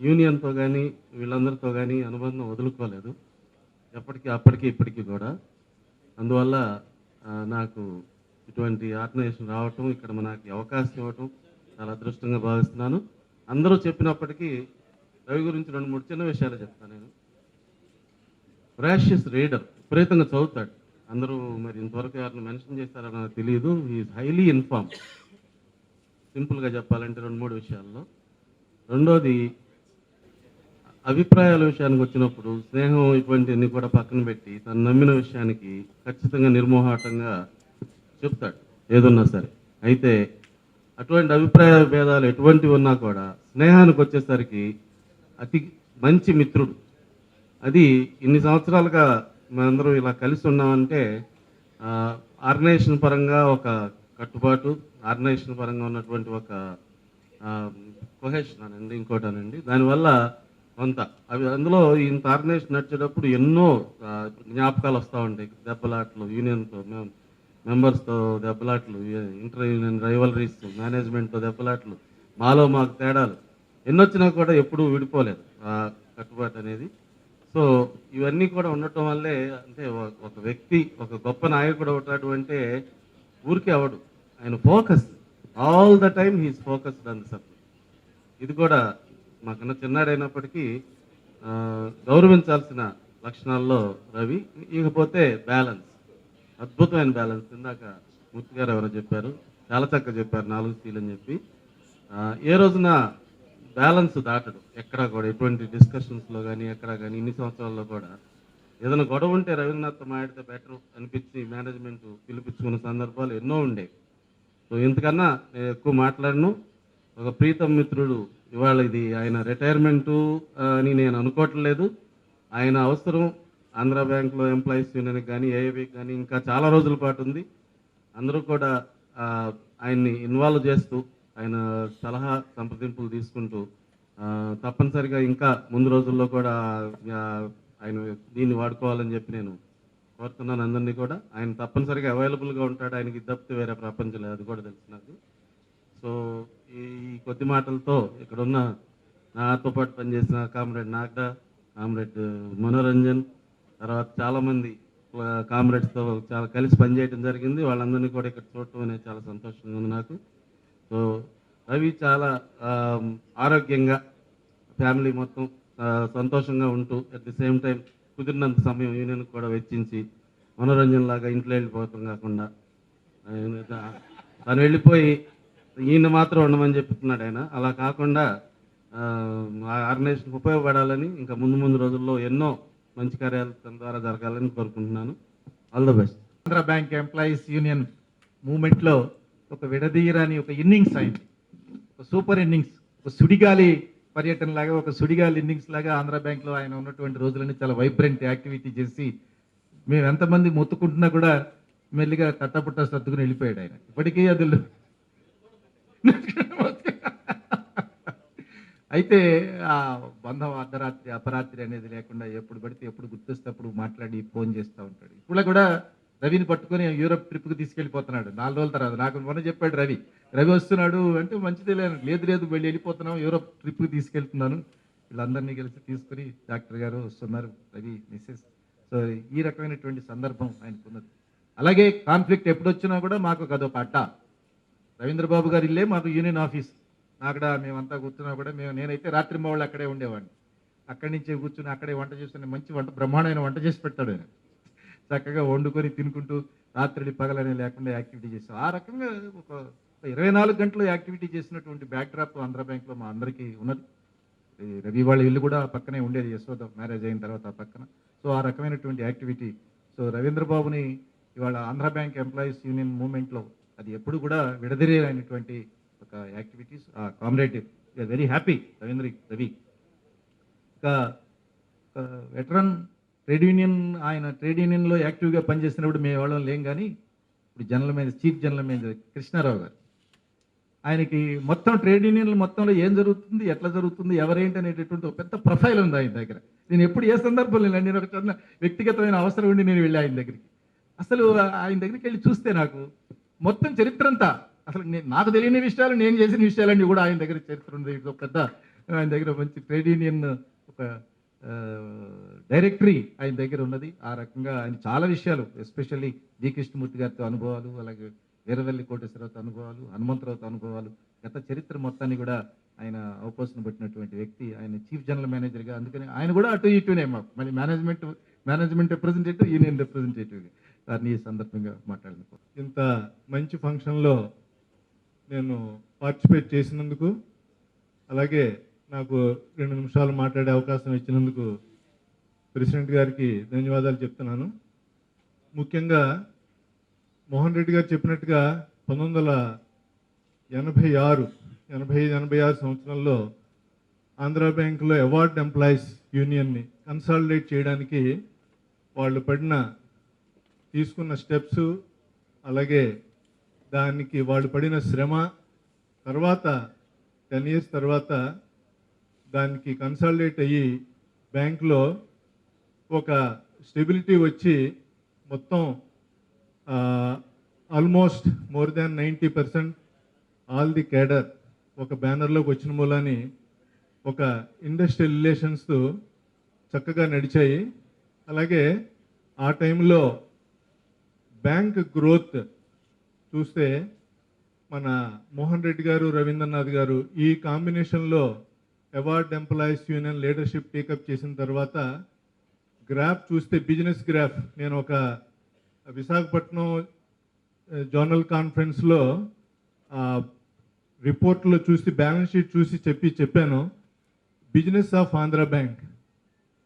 యూనియన్తో కానీ వీళ్ళందరితో కానీ అనుబంధం వదులుకోలేదు, ఎప్పటికీ అప్పటికి ఇప్పటికీ కూడా. అందువల్ల నాకు ఇటువంటి ఆర్గనైజేషన్ రావటం, ఇక్కడ నాకు ఈ అవకాశం ఇవ్వటం చాలా అదృష్టంగా భావిస్తున్నాను. అందరూ చెప్పినప్పటికీ రవి గురించి 2-3 చిన్న విషయాలు చెప్తాను నేను. ర్యాషియస్ రీడర్, విపరీతంగా చదువుతాడు. అందరూ మరి ఇంతవరకు ఎవరిని మెన్షన్ చేస్తారో నాకు తెలియదు. Is highly inform. సింపుల్గా చెప్పాలంటే 2-3 విషయాల్లో. రెండోది, అభిప్రాయాల విషయానికి వచ్చినప్పుడు స్నేహం ఇటువంటివన్నీ కూడా పక్కన పెట్టి తను నమ్మిన విషయానికి ఖచ్చితంగా నిర్మోహాటంగా చెప్తాడు ఏదున్నా సరే. అయితే అటువంటి అభిప్రాయ భేదాలు ఎటువంటివి ఉన్నా కూడా స్నేహానికి వచ్చేసరికి అతి మంచి మిత్రుడు. అది ఇన్ని సంవత్సరాలుగా మనందరం ఇలా కలిసి ఉన్నామంటే ఆర్గనైజేషన్ పరంగా ఒక కట్టుబాటు, ఆర్గనైజేషన్ పరంగా ఉన్నటువంటి ఒక కొహెషన్ అనండి, ఇంకోటనండి. దానివల్ల కొంత అందులో ఇంత ఆర్గనైజేషన్ నడిచేటప్పుడు ఎన్నో జ్ఞాపకాలు వస్తూ ఉంటాయి. దెబ్బలాట్లు, యూనియన్తో మెంబర్స్తో దెబ్బలాట్లు, ఇంటర్ యూనియన్ రైవలరీస్, మేనేజ్మెంట్తో దెబ్బలాట్లు, మాకు తేడాలు ఎన్నొచ్చినా కూడా ఎప్పుడూ విడిపోలేదు ఆ కట్టుబాటు అనేది. సో ఇవన్నీ కూడా ఉండటం వల్లే, అంటే ఒక వ్యక్తి ఒక గొప్ప నాయకుడు అవుతాడు అంటే ఊరికే అవడు. ఆయన focus all the time he's focused on the subject. ఇది కూడా మాకన్నా చిన్నాడైనప్పటికీ గౌరవించాల్సిన లక్షణాల్లో రవి. ఇకపోతే బ్యాలెన్స్, అద్భుతమైన బ్యాలెన్స్. ఇందాక మూర్తి గారు ఎవరో చెప్పారు, చాలా చక్కగా చెప్పారు 4 C's అని చెప్పి. ఏ రోజున బ్యాలెన్స్ దాటడు ఎక్కడా కూడా, ఎటువంటి డిస్కషన్స్లో కానీ ఎక్కడా కానీ. ఇన్ని సంవత్సరాల్లో కూడా ఏదైనా గొడవ ఉంటే రవీంద్రనాథ్తో మాట్లాడితే బెటర్ అనిపించి మేనేజ్మెంట్ పిలిపించుకున్న సందర్భాలు ఎన్నో ఉండేవి. సో ఇంతకన్నా నేను ఎక్కువ మాట్లాడను. ఒక ప్రీతం మిత్రుడు, ఇవాళ ఇది ఆయన రిటైర్మెంటు అని నేను అనుకోవట్లేదు. ఆయన అవసరం ఆంధ్ర బ్యాంక్లో ఎంప్లాయీస్ యూనియన్కి కానీ ఏఐబికి కానీ ఇంకా చాలా రోజుల పాటు ఉంది. అందరూ కూడా ఆయన్ని ఇన్వాల్వ్ చేస్తూ, ఆయన సలహా సంప్రదింపులు తీసుకుంటూ తప్పనిసరిగా ఇంకా ముందు రోజుల్లో కూడా ఆయన దీన్ని వాడుకోవాలని చెప్పి నేను కోరుతున్నాను అందరినీ కూడా. ఆయన తప్పనిసరిగా అవైలబుల్గా ఉంటాడు. ఆయనకి తప్పితే వేరే ప్రపంచం లేదు, అది కూడా తెలుసు నాకు. సో ఈ కొద్ది మాటలతో ఇక్కడున్న నాతో పాటు పనిచేసిన కామ్రేడ్ నాగడా, కామ్రేడ్ మనోరంజన్, తర్వాత చాలామంది కామ్రేడ్స్తో చాలా కలిసి పనిచేయడం జరిగింది. వాళ్ళందరినీ కూడా ఇక్కడ చూడటం అనేది చాలా సంతోషంగా ఉంది నాకు. సో రవి చాలా ఆరోగ్యంగా ఫ్యామిలీ మొత్తం సంతోషంగా ఉంటూ అట్ ది సేమ్ టైం కుదిరినంత సమయం యూనియన్కి కూడా వెచ్చించి మనోరంజన్ లాగా ఇంట్లో వెళ్ళిపోవటం కాకుండా తను వెళ్ళిపోయి ఈయన మాత్రం ఉండమని చెప్తున్నాడు ఆయన. అలా కాకుండా ఆర్గనైజేషన్కి ఉపయోగపడాలని, ఇంకా ముందు రోజుల్లో ఎన్నో మంచి కార్యాలు తన ద్వారా జరగాలని కోరుకుంటున్నాను. All the best. Andhra bank employees union మూమెంట్లో ఒక విడదీయరాని ఒక ఇన్నింగ్స్ అయింది, ఒక సూపర్ ఇన్నింగ్స్, ఒక సుడిగాలి పర్యటన లాగా, ఒక సుడిగాలి ఇన్నింగ్స్ లాగా ఆంధ్ర బ్యాంక్లో ఆయన ఉన్నటువంటి రోజులని చాలా వైబ్రెంట్ యాక్టివిటీ చేసి మేము ఎంతమంది మొత్తుకుంటున్నా కూడా మెల్లిగా తట్టపుట్ట సర్దుకుని వెళ్ళిపోయాడు ఆయన. ఇప్పటికీ అది అయితే ఆ బంధం అర్ధరాత్రి అపరాత్రి అనేది లేకుండా ఎప్పుడు పడితే ఎప్పుడు గుర్తొస్తే అప్పుడు మాట్లాడి ఫోన్ చేస్తూ ఉంటాడు. ఇప్పుడు కూడా రవిని పట్టుకొని యూరోప్ ట్రిప్కి తీసుకెళ్ళిపోతున్నాడు 4 రోజుల తర్వాత. నాకు మొన్న చెప్పాడు రవి వస్తున్నాడు అంటే మంచిదే లేదు వెళ్ళిపోతున్నాం, యూరోప్ ట్రిప్కి తీసుకెళ్తున్నాను, వీళ్ళందరినీ కలిసి తీసుకుని డాక్టర్ గారు వస్తున్నారు, రవి మిస్సెస్. సో ఈ రకమైనటువంటి సందర్భం ఆయనకున్నది. అలాగే కాన్ఫ్లిక్ట్ ఎప్పుడు వచ్చినా కూడా మాకు అదొక అడ్డా. రవీంద్రబాబు గారు ఇల్లే మాకు యూనియన్ ఆఫీస్. అక్కడ మేమంతా కూర్చున్నా కూడా నేనైతే రాత్రి మా వాళ్ళు అక్కడే ఉండేవాడిని. అక్కడి నుంచే కూర్చుని అక్కడే వంట చేస్తున్న మంచి బ్రహ్మాండమైన వంట చేసి పెడతాడు ఆయన. చక్కగా వండుకొని తినుకుంటూ రాత్రి పగలనే లేకుండా యాక్టివిటీ చేస్తాం. ఆ రకంగా ఒక 24 గంటలు యాక్టివిటీ చేసినటువంటి బ్యాక్డ్రాప్ ఆంధ్ర బ్యాంక్లో మా అందరికీ ఉన్నది. రవి వాళ్ళ ఇల్లు కూడా పక్కనే ఉండేది, యశోద మ్యారేజ్ అయిన తర్వాత ఆ పక్కన. సో ఆ రకమైనటువంటి యాక్టివిటీ. సో రవీంద్రబాబుని ఇవాళ ఆంధ్ర బ్యాంక్ ఎంప్లాయీస్ యూనియన్ మూమెంట్లో అది ఎప్పుడు కూడా విడదీయనటువంటి ఒక యాక్టివిటీస్. ఆ కామ్రేడ్ వెరీ హ్యాపీ రవి. ఇంకా వెటరన్ ట్రేడ్ యూనియన్, ఆయన ట్రేడ్ యూనియన్లో యాక్టివ్గా పనిచేసినప్పుడు మేము వాళ్ళం లేం. కానీ ఇప్పుడు చీఫ్ జనరల్ మేనేజర్ కృష్ణారావు గారు, ఆయనకి మొత్తం ట్రేడ్ యూనియన్లు మొత్తంలో ఏం జరుగుతుంది, ఎట్లా జరుగుతుంది, ఎవరేంటి అనేటటువంటి ఒక పెద్ద ప్రొఫైల్ ఉంది ఆయన దగ్గర. నేను ఎప్పుడు ఏ సందర్భంలో నేను ఒక చిన్న వ్యక్తిగతమైన అవసరం ఉండి నేను వెళ్ళి ఆయన దగ్గరికి. అసలు ఆయన దగ్గరికి వెళ్ళి చూస్తే నాకు మొత్తం చరిత్ర అంతా, అసలు నాకు తెలియని విషయాలు, నేను చేసిన విషయాలన్నీ కూడా ఆయన దగ్గర చరిత్ర ఉంది. ఒక పెద్ద ఆయన దగ్గర మంచి ట్రేడ్ యూనియన్ ఒక డైరెక్టరీ ఆయన దగ్గర ఉన్నది. ఆ రకంగా ఆయన చాలా విషయాలు, ఎస్పెషల్లీ జి కృష్ణమూర్తి గారితో అనుభవాలు, అలాగే వీరవల్లి కోటేశ్వరరావుతో అనుభవాలు, హనుమంతరావుతో అనుభవాలు, గత చరిత్ర మొత్తాన్ని కూడా ఆయన అవపోసన పెట్టినటువంటి వ్యక్తి. ఆయన చీఫ్ జనరల్ మేనేజర్గా, అందుకని ఆయన కూడా అటు ఇటునే మాకు మళ్ళీ మేనేజ్మెంట్ రిప్రజెంటేటివ్, యూనియన్ రిప్రజెంటేటివ్ వారిని ఈ సందర్భంగా మాట్లాడిన ఇంత మంచి ఫంక్షన్లో నేను పార్టిసిపేట్ చేసినందుకు, అలాగే నాకు 2 నిమిషాలు మాట్లాడే అవకాశం ఇచ్చినందుకు ప్రెసిడెంట్ గారికి ధన్యవాదాలు చెప్తున్నాను. ముఖ్యంగా మోహన్ రెడ్డి గారు చెప్పినట్టుగా 1986 సంవత్సరంలో ఆంధ్ర బ్యాంకులో అవార్డ్ ఎంప్లాయీస్ యూనియన్ని కన్సాలిడేట్ చేయడానికి వాళ్ళు తీసుకున్న స్టెప్స్, అలాగే దానికి వాళ్ళు పడిన శ్రమ, తర్వాత 10 ఇయర్స్ తర్వాత దానికి కన్సాలిడేట్ అయ్యి బ్యాంకులో ఒక స్టెబిలిటీ వచ్చి మొత్తం almost more than 90% all the cadre ఒక బ్యానర్లోకి వచ్చిన మూలాని ఒక ఇండస్ట్రియల్ రిలేషన్స్ చక్కగా నడిచాయి. అలాగే ఆ టైంలో బ్యాంక్ గ్రోత్ చూస్తే మన మోహన్ రెడ్డి గారు, రవీంద్రనాథ్ గారు ఈ కాంబినేషన్లో award employees union leadership take up చేసిన తర్వాత గ్రాఫ్ చూస్తే బిజినెస్ గ్రాఫ్, నేను ఒక విశాఖపట్నం జోనల్ కాన్ఫరెన్స్లో రిపోర్ట్లో చూసి బ్యాలెన్స్ షీట్ చూసి చెప్పాను, బిజినెస్ ఆఫ్ ఆంధ్ర బ్యాంక్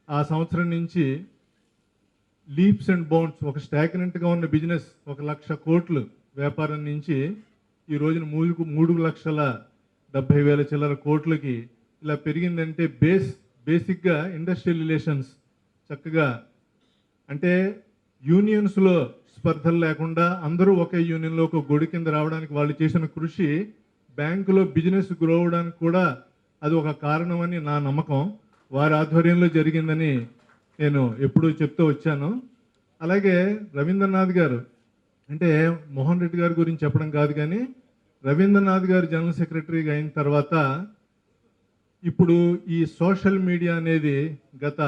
ఆ సంవత్సరం నుంచి లీప్స్ అండ్ బౌండ్స్, ఒక స్టాగ్నెంట్గా ఉన్న బిజినెస్ 1,00,000 కోట్లు వ్యాపారం నుంచి ఈ రోజున 3,70,000 చిల్లర కోట్లకి ఇలా పెరిగిందంటే బేసిక్గా ఇండస్ట్రియల్ రిలేషన్స్ చక్కగా, అంటే యూనియన్స్లో స్పర్ధలు లేకుండా అందరూ ఒకే యూనియన్లో ఒక గొడి కింద రావడానికి వాళ్ళు చేసిన కృషి బ్యాంకులో బిజినెస్ గ్రో అవడానికి కూడా అది ఒక కారణమని నా నమ్మకం. వారి ఆధ్వర్యంలో జరిగిందని నేను ఎప్పుడూ చెప్తూ వచ్చాను. అలాగే రవీంద్రనాథ్ గారు, అంటే మోహన్ రెడ్డి గారి గురించి చెప్పడం కాదు కానీ రవీంద్రనాథ్ గారు జనరల్ సెక్రటరీగా అయిన తర్వాత ఇప్పుడు ఈ సోషల్ మీడియా అనేది గత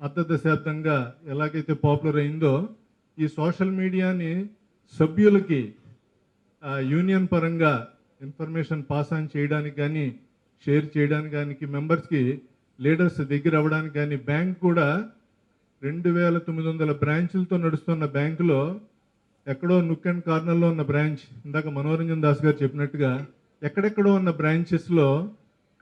అర్ధ దశాబ్దంగా ఎలాగైతే పాపులర్ అయిందో, ఈ సోషల్ మీడియాని సభ్యులకి యూనియన్ పరంగా ఇన్ఫర్మేషన్ పాస్ ఆన్ చేయడానికి కానీ, షేర్ చేయడానికి కానీ, మెంబర్స్కి లీడర్స్ దగ్గర అవ్వడానికి కానీ, బ్యాంక్ కూడా 2,900 బ్రాంచులతో నడుస్తున్న బ్యాంకులో ఎక్కడో నుక్ అండ్ కార్నర్లో ఉన్న బ్రాంచ్, ఇందాక మనోరంజన్ దాస్ గారు చెప్పినట్టుగా ఎక్కడెక్కడో ఉన్న బ్రాంచెస్లో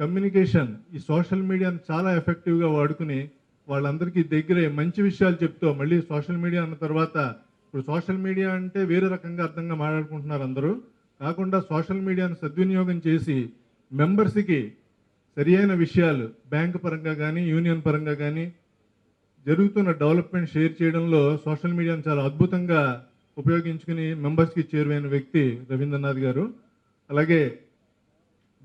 కమ్యూనికేషన్ ఈ సోషల్ మీడియాను చాలా ఎఫెక్టివ్గా వాడుకుని వాళ్ళందరికీ దగ్గరే మంచి విషయాలు చెప్తూ, మళ్ళీ సోషల్ మీడియా అన్న తర్వాత ఇప్పుడు సోషల్ మీడియా అంటే వేరే రకంగా అర్థంగా మాట్లాడుకుంటున్నారు అందరూ, కాకుండా సోషల్ మీడియాను సద్వినియోగం చేసి మెంబర్స్కి సరి అయిన విషయాలు బ్యాంక్ పరంగా కానీ, యూనియన్ పరంగా కానీ జరుగుతున్న డెవలప్మెంట్ షేర్ చేయడంలో సోషల్ మీడియాను చాలా అద్భుతంగా ఉపయోగించుకుని మెంబర్స్కి చేరువైన వ్యక్తి రవీంద్రనాథ్ గారు. అలాగే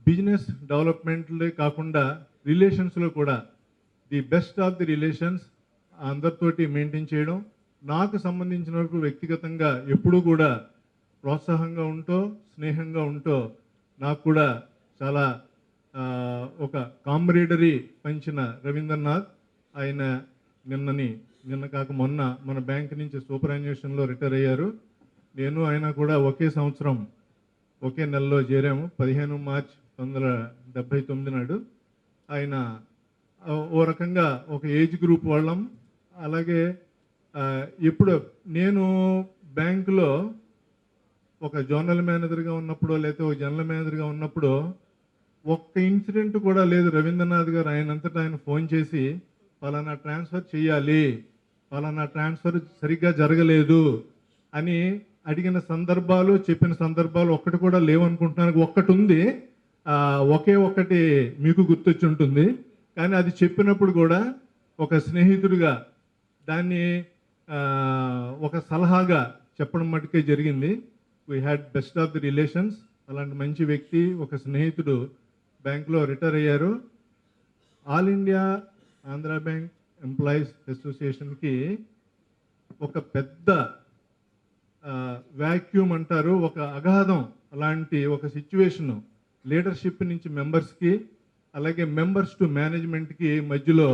బిజినెస్ డెవలప్మెంట్లే కాకుండా రిలేషన్స్లో కూడా the best of the relations అందరితోటి మెయింటైన్ చేయడం, నాకు సంబంధించిన వరకు వ్యక్తిగతంగా ఎప్పుడూ కూడా ప్రోత్సాహంగా ఉంటూ, స్నేహంగా ఉంటూ, నాకు కూడా చాలా ఒక కామ్రేడరీ పంచిన రవీంద్రనాథ్, ఆయన నిన్న కాక మొన్న మన బ్యాంక్ నుంచి సూపర్ యాన్యుయేషన్లో రిటైర్ అయ్యారు. నేను ఆయన కూడా ఒకే సంవత్సరం ఒకే నెలలో చేరాము. 15 మార్చ్ 1979 నాడు ఆయన ఓ రకంగా ఒక ఏజ్ గ్రూప్ వాళ్ళం. అలాగే ఇప్పుడు నేను బ్యాంకులో ఒక జోనల్ మేనేజర్గా ఉన్నప్పుడు, లేకపోతే ఒక జనరల్ మేనేజర్గా ఉన్నప్పుడు ఒక్క ఇన్సిడెంట్ కూడా లేదు. రవీంద్రనాథ్ గారు ఆయనంతటా ఆయన ఫోన్ చేసి పలానా ట్రాన్స్ఫర్ చేయాలి, పలానా ట్రాన్స్ఫర్ సరిగ్గా జరగలేదు అని అడిగిన సందర్భాలు, చెప్పిన సందర్భాలు ఒక్కటి కూడా లేవనుకుంటున్నాను. ఒక్కటి ఉంది, ఒకే ఒక్కటి మీకు గుర్తొచ్చి ఉంటుంది. కానీ అది చెప్పినప్పుడు కూడా ఒక స్నేహితుడిగా దాన్ని ఒక సలహాగా చెప్పడం మటుకే జరిగింది. We had best of the relations. అలాంటి మంచి వ్యక్తి, ఒక స్నేహితుడు బ్యాంక్లో రిటైర్ అయ్యారు. All India Andhra bank employees అసోసియేషన్కి ఒక పెద్ద వ్యాక్యూమ్ అంటారు, ఒక అగాధం అలాంటి ఒక సిచ్యువేషను లీడర్షిప్ నుంచి మెంబర్స్కి, అలాగే మెంబర్స్ టు మేనేజ్మెంట్కి మధ్యలో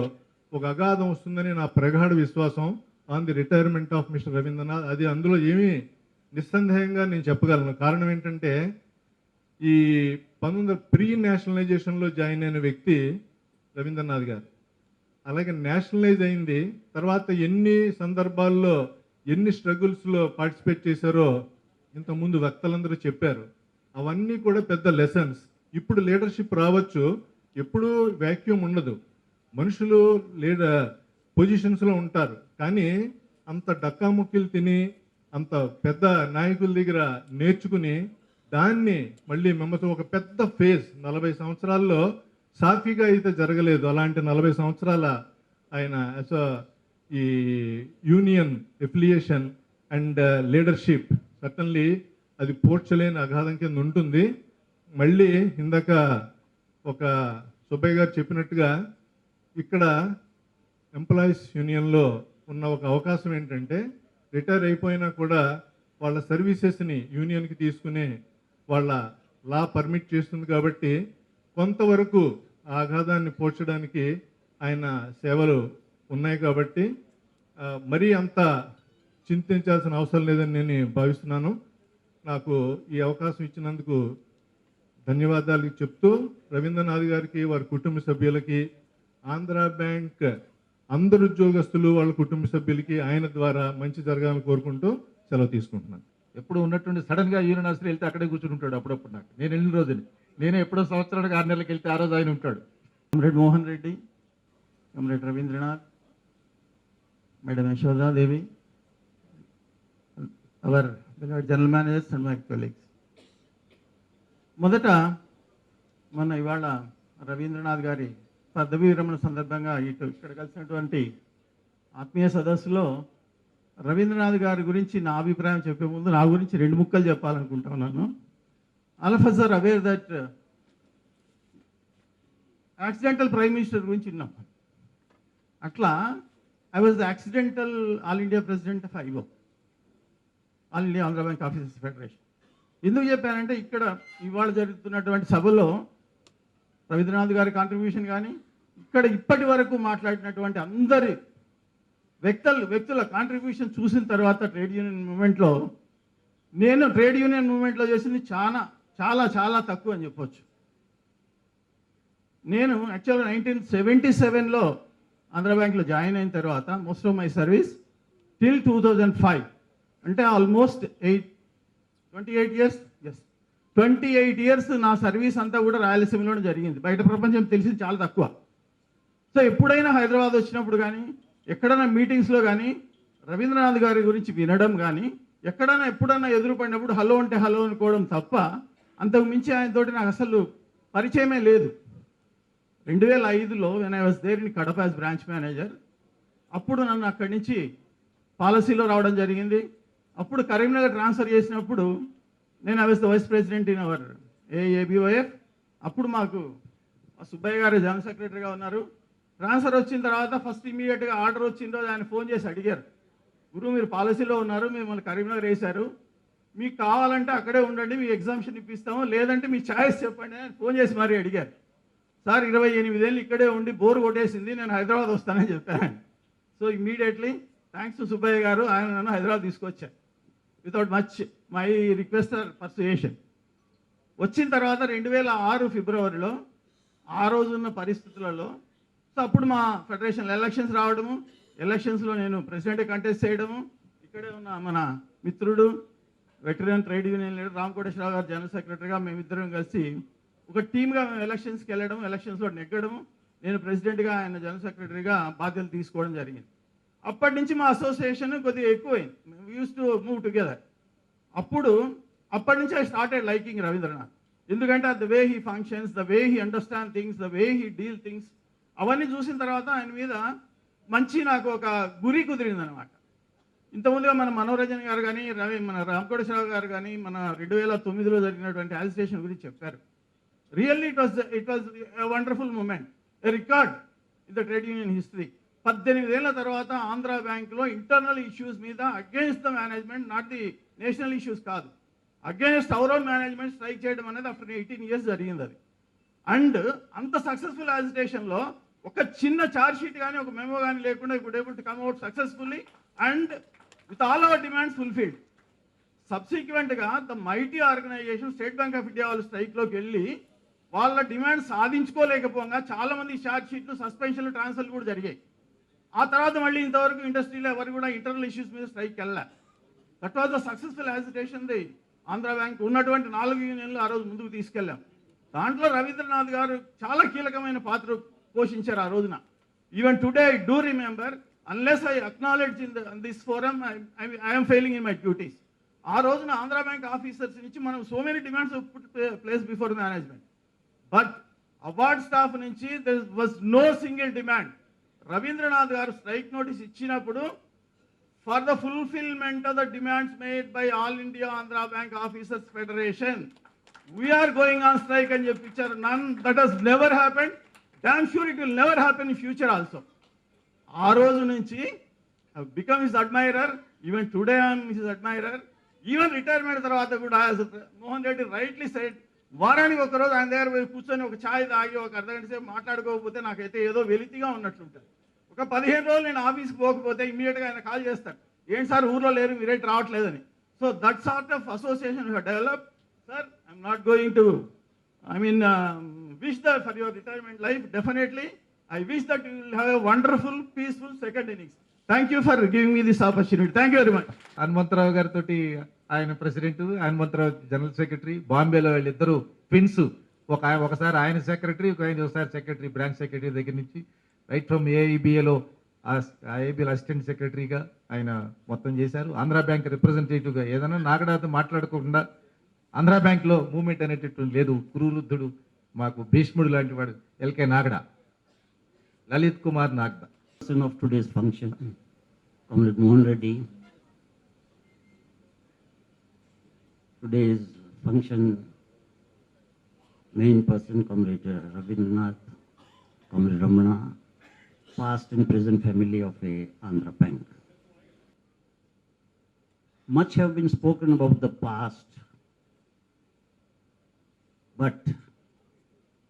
ఒక అగాధం వస్తుందని నా ప్రగాఢ విశ్వాసం on the retirement of mister Ravindranath. అది అందులో ఏమీ నిస్సందేహంగా నేను చెప్పగలను. కారణం ఏంటంటే ఈ 1900 ప్రీ నేషనలైజేషన్లో జాయిన్ అయిన వ్యక్తి రవీంద్రనాథ్ గారు. అలాగే నేషనలైజ్ అయింది తర్వాత ఎన్ని సందర్భాల్లో ఎన్ని స్ట్రగుల్స్లో పార్టిసిపేట్ చేశారో ఇంతకుముందు వక్తలందరూ చెప్పారు. అవన్నీ కూడా పెద్ద లెసన్స్. ఇప్పుడు లీడర్షిప్ రావచ్చు, ఎప్పుడూ వ్యాక్యూమ్ ఉండదు. మనుషులు పొజిషన్స్లో ఉంటారు, కానీ అంత డక్కాముక్కీలు తిని అంత పెద్ద నాయకుల దగ్గర నేర్చుకుని దాన్ని మళ్ళీ మెమ్మతో ఒక పెద్ద ఫేజ్ 40 సంవత్సరాల్లో సాఫీగా అయితే జరగలేదు. అలాంటి 40 సంవత్సరాల ఆయన ఈ union affiliation and leadership certainly అది పోడ్చలేని అగాధం కింద ఉంటుంది. మళ్ళీ ఇందాక ఒక సుబ్బయ్య గారు చెప్పినట్టుగా ఇక్కడ ఎంప్లాయీస్ యూనియన్లో ఉన్న ఒక అవకాశం ఏంటంటే రిటైర్ అయిపోయినా కూడా వాళ్ళ సర్వీసెస్ని యూనియన్కి తీసుకునే వాళ్ళ లా పర్మిట్ చేస్తుంది. కాబట్టి కొంతవరకు ఆ అగాధాన్ని పోడ్చడానికి ఆయన సేవలు ఉన్నాయి. కాబట్టి మరీ అంత చింతించాల్సిన అవసరం లేదని నేను భావిస్తున్నాను. నాకు ఈ అవకాశం ఇచ్చినందుకు ధన్యవాదాలు చెప్తూ రవీంద్రనాథ్ గారికి, వారి కుటుంబ సభ్యులకి, ఆంధ్ర బ్యాంక్ అందరు ఉద్యోగస్తులు వాళ్ళ కుటుంబ సభ్యులకి ఆయన ద్వారా మంచి జరగాలని కోరుకుంటూ సెలవు తీసుకుంటున్నాను. ఎప్పుడు ఉన్నట్టుండి సడన్గా యూనియన్ ఆఫీస్లో వెళ్తే అక్కడే కూర్చుని ఉంటాడు. అప్పుడప్పుడు నాకు నేను వెళ్ళిన రోజుని నేనే ఎప్పుడో సంవత్సరానికి 6 నెలలకు వెళ్తే ఆ రోజు ఆయన ఉంటాడు. Comrade Mohan Reddy, Comrade Ravindranath, Madam Yashoda Devi, our beloved general managers and my colleagues. మొదట మన ఇవాళ రవీంద్రనాథ్ గారి పదవీ విరమణ సందర్భంగా ఇక్కడ కలిసినటువంటి ఆత్మీయ సదస్సులో రవీంద్రనాథ్ గారి గురించి నా అభిప్రాయం చెప్పే ముందు నా గురించి 2 ముక్కలు చెప్పాలనుకుంటున్నాను. All of us are aware that accidental prime minister గురించి విన్నాం. అట్లా I was the accidental all India president of IO, all India Andhra bank officers federation. ఎందుకు చెప్పానంటే ఇక్కడ ఇవాళ జరుగుతున్నటువంటి సభలో రవీంద్రనాథ్ గారి కాంట్రిబ్యూషన్ కానీ ఇక్కడ ఇప్పటి వరకు మాట్లాడినటువంటి అందరి వ్యక్తుల కాంట్రిబ్యూషన్ చూసిన తర్వాత ట్రేడ్ యూనియన్ మూమెంట్లో నేను ట్రేడ్ యూనియన్ మూమెంట్లో చేసింది చాలా చాలా చాలా తక్కువ అని చెప్పొచ్చు. నేను యాక్చువల్గా 1977లో ఆంధ్ర బ్యాంక్లో జాయిన్ అయిన తర్వాత most of my service till 2005 అంటే ఆల్మోస్ట్ 28 ఇయర్స్ 28 ఇయర్స్ నా సర్వీస్ అంతా కూడా రాయలసీమలోనే జరిగింది. బయట ప్రపంచం తెలిసింది చాలా తక్కువ. సో ఎప్పుడైనా హైదరాబాద్ వచ్చినప్పుడు కానీ ఎక్కడైనా మీటింగ్స్లో కానీ రవీంద్రనాథ్ గారి గురించి వినడం కానీ ఎక్కడైనా ఎప్పుడైనా ఎదురుపడినప్పుడు హలో అంటే హలో అనుకోవడం తప్ప అంతకు మించి ఆయనతోటి నాకు అసలు పరిచయమే లేదు. 2005లో when I was there in Kadapa as branch manager, అప్పుడు నన్ను అక్కడి నుంచి పాలసీలో రావడం జరిగింది. అప్పుడు కరీంనగర్ ట్రాన్స్ఫర్ చేసినప్పుడు నేను I was the vice president in our ABOF. అప్పుడు మాకు సుబ్బయ్య గారు జనరల్ సెక్రటరీగా ఉన్నారు. ట్రాన్స్ఫర్ వచ్చిన తర్వాత ఫస్ట్ ఇమీడియట్గా ఆర్డర్ వచ్చిన రోజు ఆయన ఫోన్ చేసి అడిగారు, గురువు మీరు పాలసీలో ఉన్నారు, మిమ్మల్ని కరీంనగర్ వేశారు, మీకు కావాలంటే అక్కడే ఉండండి, మీ ఎగ్జామ్షన్ ఇప్పిస్తాము, లేదంటే మీ ఛాయిస్ చెప్పండి అని ఫోన్ చేసి మరీ అడిగారు. సార్ 28 ఏళ్ళు ఇక్కడే ఉండి బోర్ కొట్టేసింది, నేను హైదరాబాద్ వస్తానని చెప్పాను. So immediately thanks to Subbaiah garu, ఆయన నన్ను హైదరాబాద్ తీసుకొచ్చారు without much my request or persuasion. వచ్చిన తర్వాత 2006 ఫిబ్రవరిలో ఆ రోజున్న పరిస్థితులలో సో అప్పుడు మా ఫెడరేషన్ ఎలక్షన్స్ రావడము, ఎలక్షన్స్లో నేను ప్రెసిడెంట్ కంటెస్ట్ చేయడము, ఇక్కడే ఉన్న మన మిత్రుడు veteran trade union leader Ramakoteswararao గారు జనరల్ సెక్రటరీగా మేమిద్దరం కలిసి ఒక టీమ్గా మేము ఎలక్షన్స్కి వెళ్ళడం, ఎలక్షన్స్లో నెగ్గడము, నేను ప్రెసిడెంట్గా ఆయన జనరల్ సెక్రటరీగా బాధ్యతలు తీసుకోవడం జరిగింది. అప్పటి నుంచి మా అసోసియేషన్ కొద్దిగా ఎక్కువైంది. We use to move together. అప్పటి నుంచి ఐ స్టార్టెడ్ లైకింగ్ రవీంద్రనాథ్. ఎందుకంటే the way he functions, the way he understand things, the way he deal things, అవన్నీ చూసిన తర్వాత ఆయన మీద మంచి నాకు ఒక గురి కుదిరిందనమాట. ఇంతకుముందుగా మన మనోరంజన్ గారు కానీ మన రామకోటేశ్వరరావు గారు కానీ మన 2009లో జరిగినటువంటి యాజిటేషన్ గురించి చెప్పారు. Really it was a wonderful moment, a record in the trade union history. 18 ఏళ్ల తర్వాత ఆంధ్ర బ్యాంక్లో ఇంటర్నల్ ఇష్యూస్ మీద against the management, not the national issues కాదు, against our own management strike చేయడం అనేది ఆఫ్టర్ 18 ఇయర్స్ జరిగింది అది. అండ్ అంత సక్సెస్ఫుల్ యాజిటేషన్లో ఒక చిన్న చార్జ్ షీట్ కానీ ఒక మెమో కానీ లేకుండా could able to come out successfully and with all our demands fulfilled. సబ్సిక్వెంట్గా the mighty organisation State Bank of India వాళ్ళు స్ట్రైక్లోకి వెళ్ళి వాళ్ళ డిమాండ్ సాధించుకోలేకపోగా చాలామంది ఛార్జ్ షీట్లు, సస్పెన్షన్లు, ట్రాన్స్ఫర్లు కూడా జరిగాయి. ఆ తర్వాత మళ్ళీ ఇంతవరకు ఇండస్ట్రీలో ఎవరు కూడా ఇంటర్నల్ ఇష్యూస్ మీద స్ట్రైక్ వెళ్ళా. That was the successful agitation the Andhra bank ఉన్నటువంటి 4 యూనియన్లు ఆ రోజు ముందుకు తీసుకెళ్ళాం. దాంట్లో రవీంద్రనాథ్ గారు చాలా కీలకమైన పాత్ర పోషించారు ఆ రోజున. Even today I do remember, unless I acknowledge in this forum I'm failing in my duties. ఆ రోజున ఆంధ్ర బ్యాంక్ ఆఫీసర్స్ నుంచి మనం so many demands place before management, but award staff నుంచి there was no single demand. Ravindranath garu strike notice ఇచ్చినప్పుడు for the fulfilment of the demands made by all India Andhra bank officers federation we're going on strike అని చెప్పించారు. None that has never happened. Damn sure it will never happen in future also. ఆ రోజు నుంచి become his admirer. Even today I'm his admirer. Even retirement తర్వాత కూడా Mohan Reddy rightly said, వారానికి ఒకరోజు ఆయన దగ్గర పోయి కూర్చొని ఒక ఛాయ్ తాగి ఒక అర్ధగంట సేపు మాట్లాడుకోకపోతే నాకైతే ఏదో వెలితిగా ఉన్నట్లుంటుంది. ఒక 15 రోజులు నేను ఆఫీస్కి పోకపోతే ఇమ్మీడియట్గా ఆయన కాల్ చేస్తాడు, ఏంటి సార్ ఊర్లో లేరు, మీరేంటి రావట్లేదని. So that sort of association develop. Sir I'm not going to wish that for your retirement life, definitely I wish that you will have a wonderful, peaceful second innings. Thank you for giving me this opportunity. Thank you very much. Hanumantharao గారితో ఆయన president, Hanumantharao general secretary. బాంబేలో వీళ్ళిద్దరూ twins. ఒకసారి ఆయన secretary, ఒకసారి secretary, branch secretary దగ్గర నుంచి right from ఏఐబిఏలో ఏఐబిఎల్ assistant సెక్రటరీగా ఆయన మొత్తం చేశారు. ఆంధ్ర బ్యాంక్ రిప్రజెంటేటివ్గా ఏదైనా నాగడాతో మాట్లాడుకోకుండా ఆంధ్ర బ్యాంక్లో మూవ్మెంట్ అనేటటువంటి లేదు. కురువృద్ధుడు, మాకు భీష్ముడు లాంటి వాడు L K Nagda, Lalit Kumar Nagda. Of today's function, Comrade Mohan Reddy. Today's function main person, Comrade Ravindranath, Comrade Ramana, past and present family of a Andhra Bank. Much have been spoken about the past, but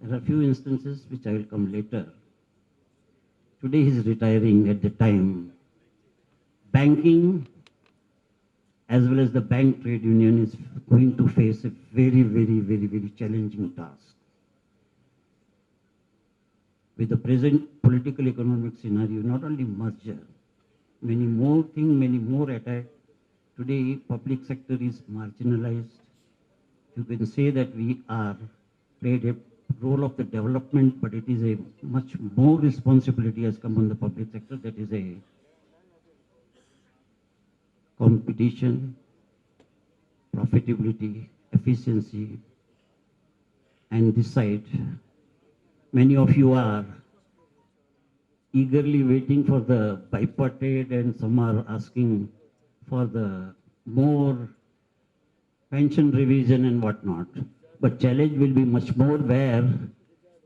there are few instances which I will come later. Today he is retiring. At the time, banking as well as the bank trade union is going to face a very, very, very, very challenging task. With the present political economic scenario, not only merger, many more things, many more attack. Today, public sector is marginalized. You can say that we are played a role of the development, but it is a much more responsibility has come on the public sector. That is a competition, profitability, efficiency, and this side, many of you are eagerly waiting for the bipartite, and some are asking for the more pension revision and whatnot. But challenge will be much more, where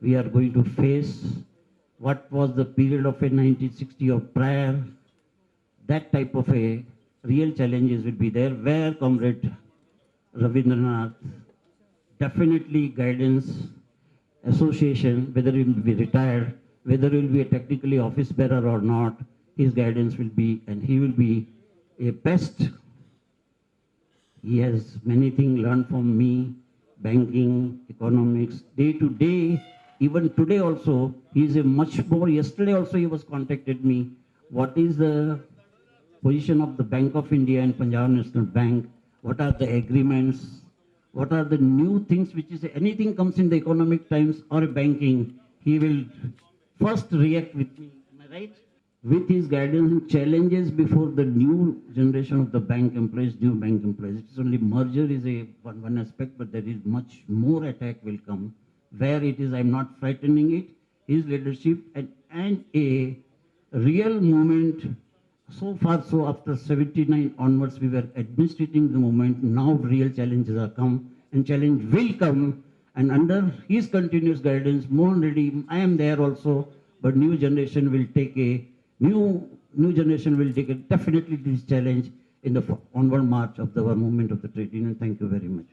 we are going to face what was the period of a 1960 or prior. That type of a real challenges will be there, where Comrade Ravindranath, definitely guidance, association, whether he will be retired, whether he will be a technically office bearer or not, his guidance will be, and he will be a best. He has many things learned from me. Banking, economics, day to day, even today also, he is a much more. Yesterday also he was contacted me. What is the position of the Bank of India and Punjab National Bank? What are the agreements? What are the new things which is, anything comes in the economic times or banking, he will first react with me. Am I right? With his guidance and challenges before the new generation of the bank employees, new bank employees. It's only merger is a one aspect, but there is much more attack will come. Where it is, I'm not frightening it. His leadership and a real movement. So far, so after 79 onwards, we were administrating the movement. Now real challenges are come, and challenge will come. And under his continuous guidance, Mohan Reddy, I am there also, but new generation will take a new generation will take definitely this challenge in the onward march of the movement of the trade union. Thank you very much.